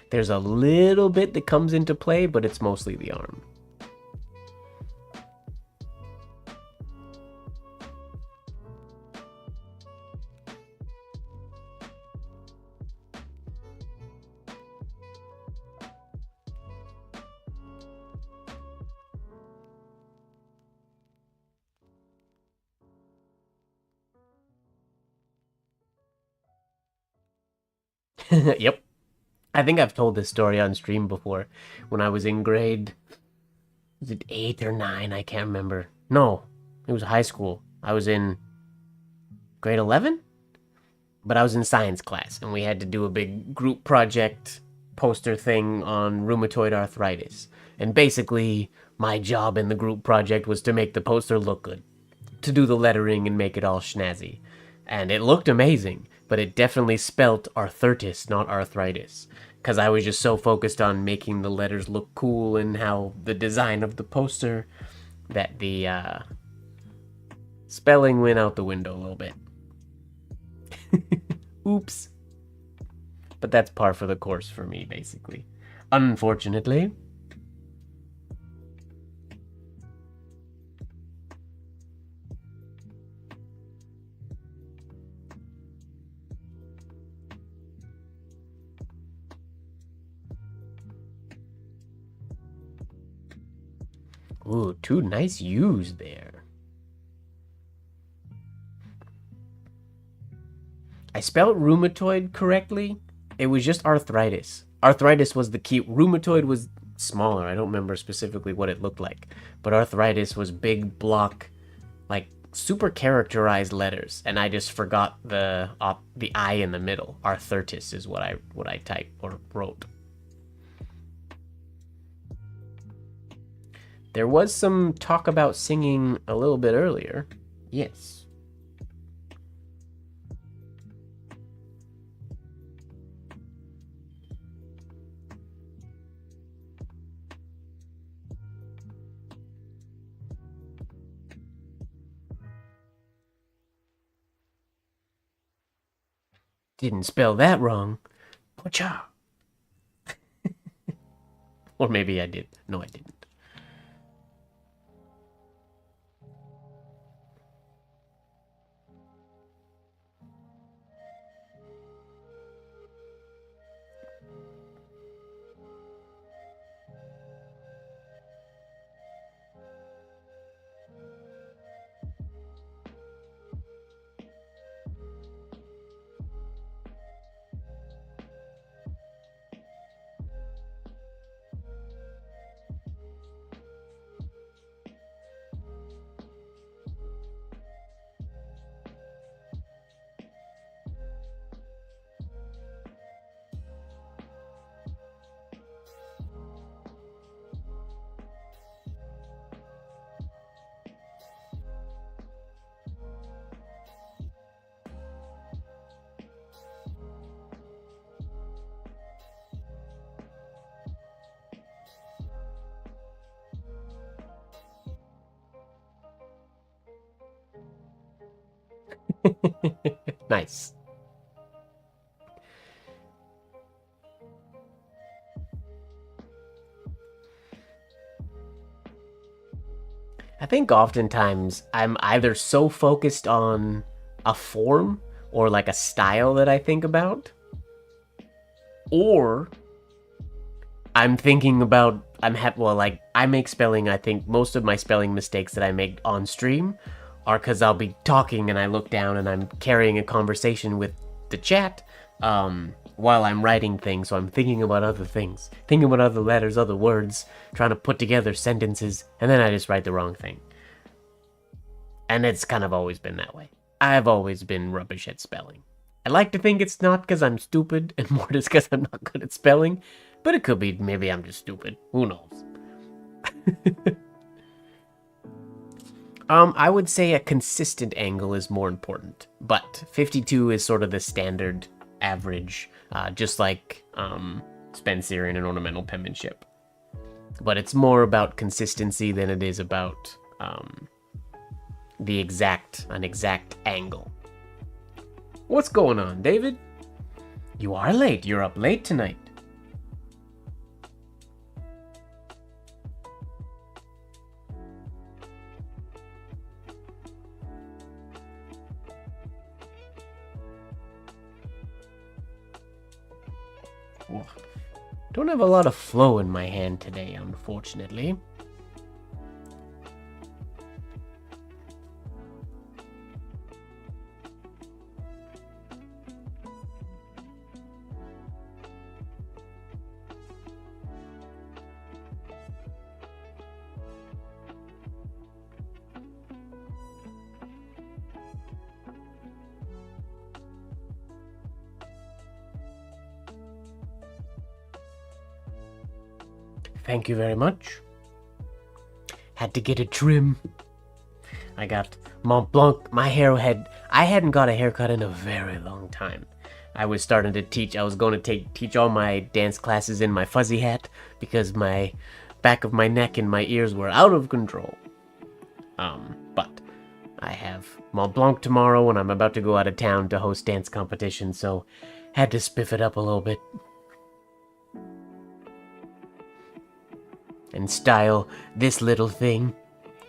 There's a little bit that comes into play, but it's mostly the arm. Yep. I think I've told this story on stream before. When I was in grade... Was it 8 or 9? I can't remember. No, it was high school. I was in grade 11? But I was in science class, and we had to do a big group project poster thing on rheumatoid arthritis. And basically, my job in the group project was to make the poster look good. To do the lettering and make it all snazzy. And it looked amazing, but it definitely spelt arthritis, not arthritis. Because I was just so focused on making the letters look cool and how the design of the poster that the spelling went out the window a little bit. Oops. But that's par for the course for me, basically. Unfortunately. Ooh, 2 nice U's there. I spelled rheumatoid correctly. It was just arthritis. Arthritis was the key. Rheumatoid was smaller. I don't remember specifically what it looked like. But arthritis was big block, like super characterized letters, and I just forgot the I in the middle. Arthritis is what I typed or wrote. There was some talk about singing a little bit earlier. Yes. Didn't spell that wrong. Pocha. Or maybe I did. No, I didn't. Nice. I think oftentimes I'm either so focused on a form or like a style that I think about, or I'm thinking about like I make spelling. I think most of my spelling mistakes that I make on stream are because I'll be talking and I look down and I'm carrying a conversation with the chat while I'm writing things. So I'm thinking about other things, thinking about other letters, other words, trying to put together sentences, and then I just write the wrong thing. And it's kind of always been that way. I've always been rubbish at spelling. I like to think it's not because I'm stupid and more just because I'm not good at spelling, but it could be maybe I'm just stupid. Who knows? I would say a consistent angle is more important, but 52 is sort of the standard average, just like Spencerian and ornamental penmanship. But it's more about consistency than it is about an exact angle. What's going on, David? You are late. You're up late tonight. Don't have a lot of flow in my hand today, unfortunately. Thank you very much. Had to get a trim. I got Mont Blanc. I hadn't got a haircut in a very long time. I was starting to teach. I was going to teach all my dance classes in my fuzzy hat because my back of my neck and my ears were out of control. But I have Mont Blanc tomorrow and I'm about to go out of town to host dance competition, so had to spiff it up a little bit. And style this little thing,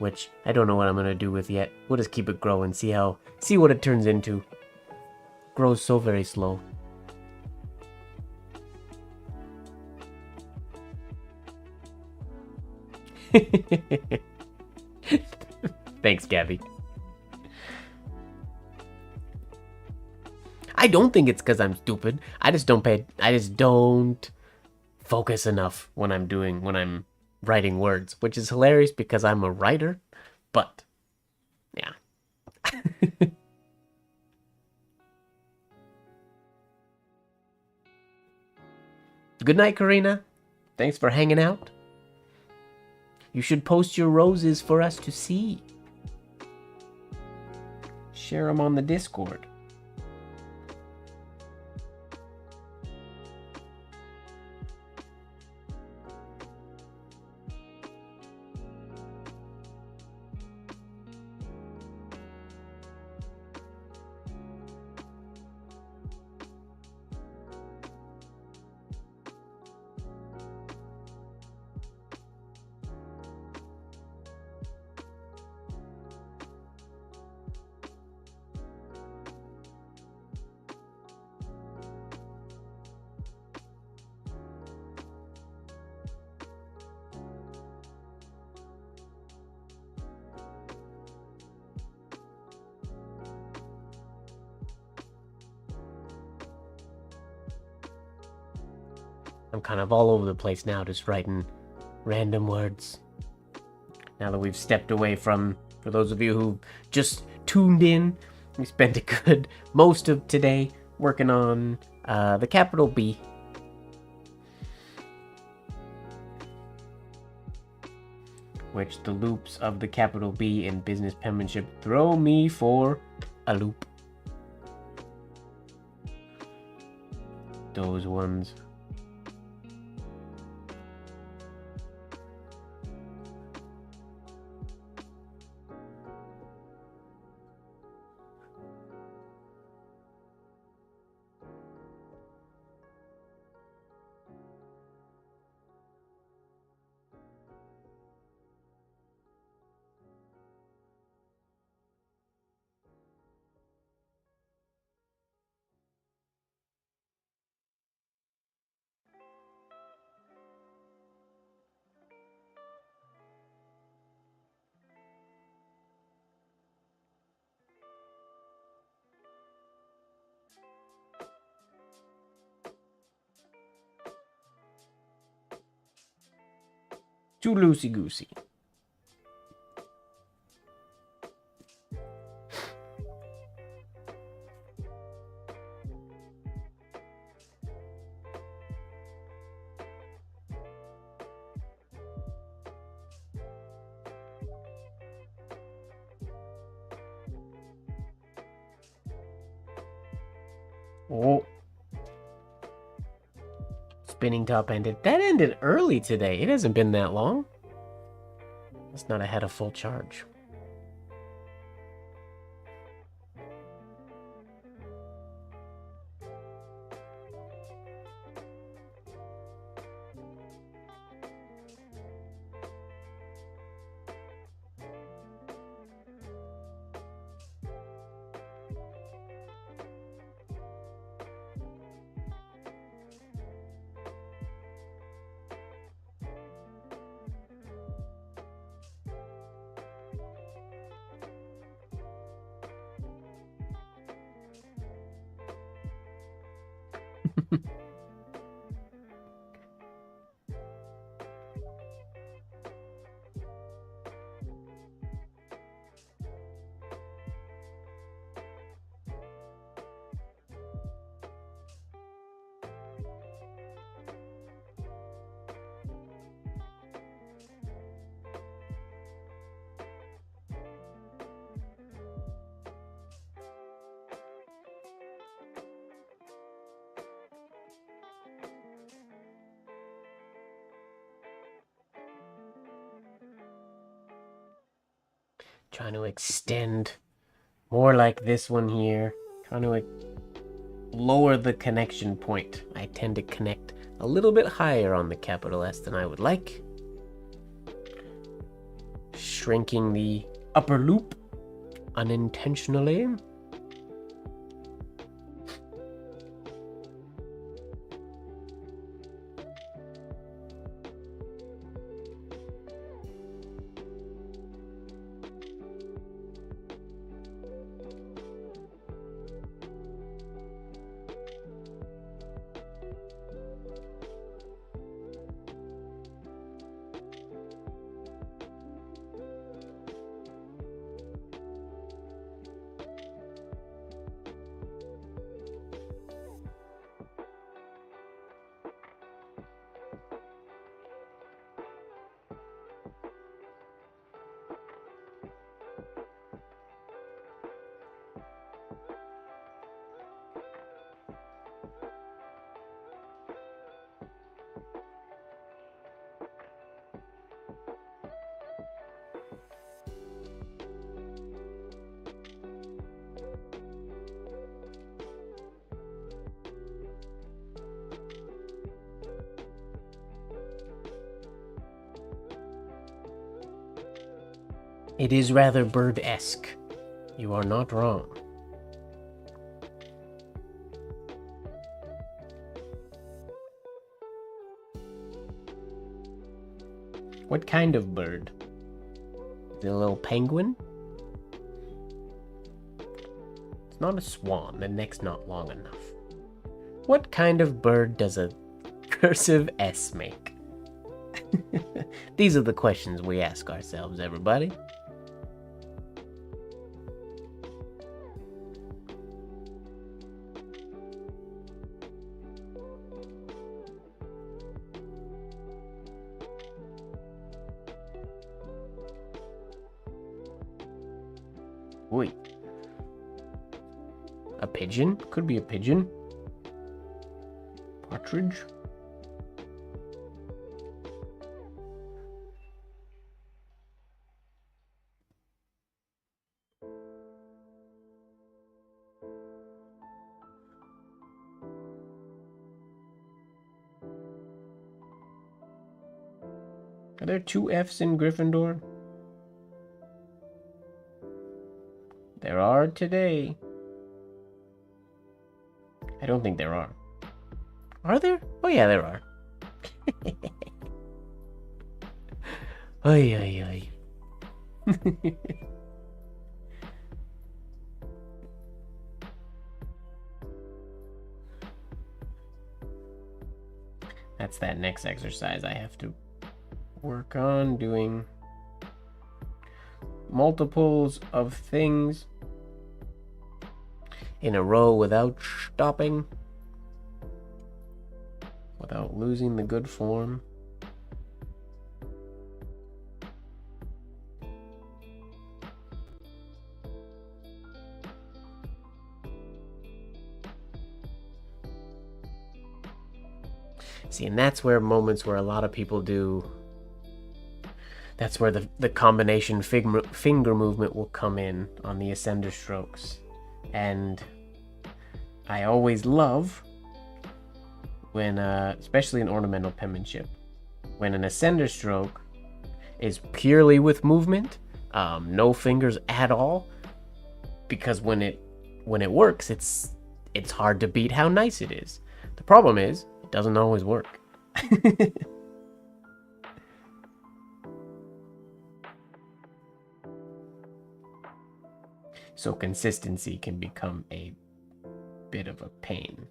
which I don't know what I'm gonna do with yet. We'll just keep it growing, see what it turns into. Grows so very slow. Thanks, Gabby. I don't think it's because I'm stupid. I just don't focus enough when I'm writing words, which is hilarious because I'm a writer, but yeah, Good night, Karina. Thanks for hanging out. You should post your roses for us to see. Share them on the Discord. I'm kind of all over the place now, just writing random words. Now that we've stepped away from, for those of you who just tuned in, we spent a good most of today working on the capital B. Which the loops of the capital B in Business Penmanship throw me for a loop. Those ones. Too loosey-goosey. Oh. Spinning top ended. That ended early today. It hasn't been that long. It's not ahead of full charge. Trying to extend more like this one here. Trying to lower the connection point. I tend to connect a little bit higher on the capital S than I would like. Shrinking the upper loop unintentionally. It is rather bird-esque. You are not wrong. What kind of bird? Is it a little penguin? It's not a swan. The neck's not long enough. What kind of bird does a cursive S make? These are the questions we ask ourselves, everybody. Wait. A pigeon? Could be a pigeon. Partridge? Are there 2 F's in Gryffindor? There are today. I don't think there are. Are there? Oh yeah, there are. Ay, ay, ay. That's that next exercise I have to work on, doing multiples of things in a row without stopping, without losing the good form. See, and that's where moments where a lot of people do, that's where the combination finger movement will come in on the ascender strokes. And I always love when, especially in ornamental penmanship, when an ascender stroke is purely with movement, no fingers at all, because when it works, it's hard to beat how nice it is. The problem is, it doesn't always work. So consistency can become a bit of a pain.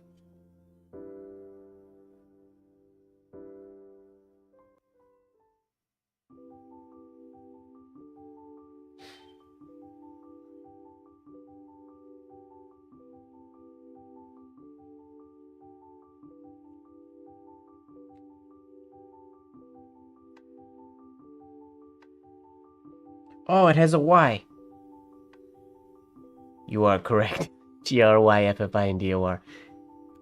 Oh, it has a Y. You are correct. GRYFFINDOR.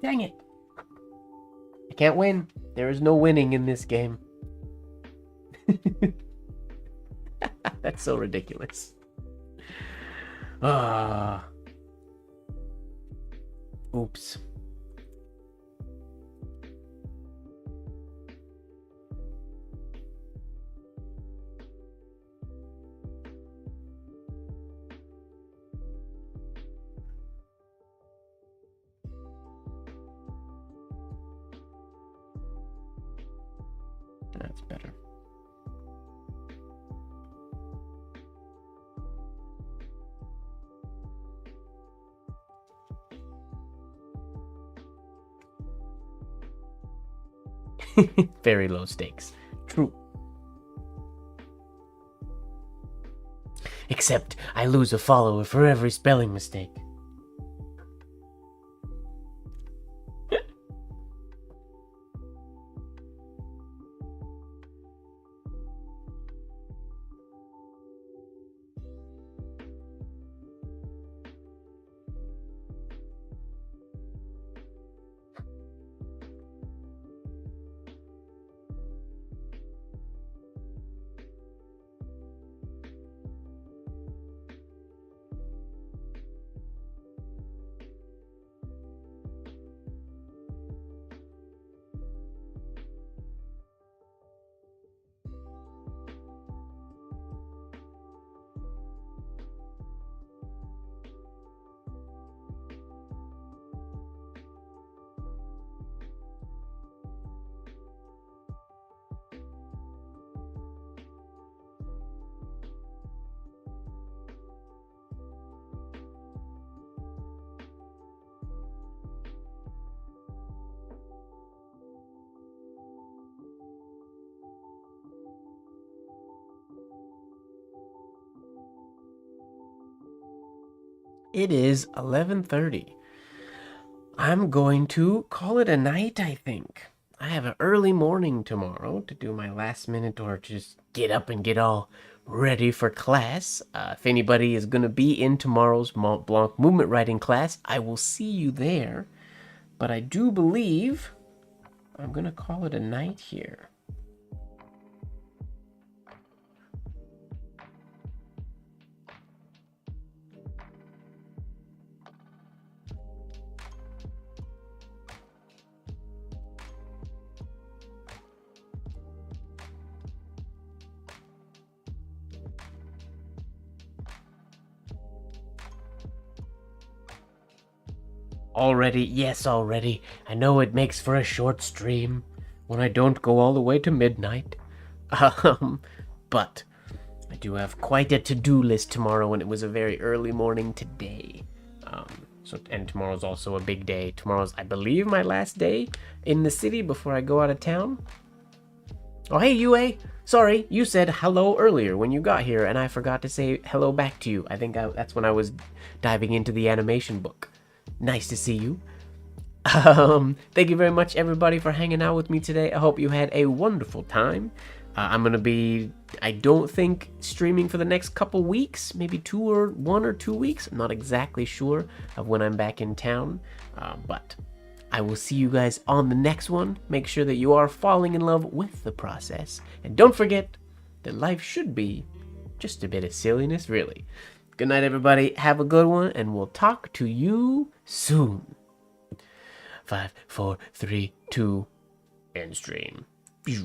Dang it. I can't win. There is no winning in this game. That's so ridiculous. Ah. Oops. That's better. Very low stakes. True. Except I lose a follower for every spelling mistake. It is 11:30. I'm going to call it a night, I think. I have an early morning tomorrow to do my last minute or just get up and get all ready for class. If anybody is going to be in tomorrow's Mont Blanc movement writing class, I will see you there. But I do believe I'm going to call it a night here. Already, yes, already. I know it makes for a short stream when I don't go all the way to midnight. But I do have quite a to-do list tomorrow, and it was a very early morning today. And tomorrow's also a big day. Tomorrow's, I believe, my last day in the city before I go out of town. Oh, hey, UA. Sorry, you said hello earlier when you got here, and I forgot to say hello back to you. I think that's when I was diving into the animation book. Nice to see you. Thank you very much, everybody, for hanging out with me today. I hope you had a wonderful time. I'm going to be, I don't think, streaming for the next couple weeks. Maybe 1 or 2 weeks. I'm not exactly sure of when I'm back in town. But I will see you guys on the next one. Make sure that you are falling in love with the process. And don't forget that life should be just a bit of silliness, really. Good night, everybody. Have a good one, and we'll talk to you soon. 5, 4, 3, 2, end stream.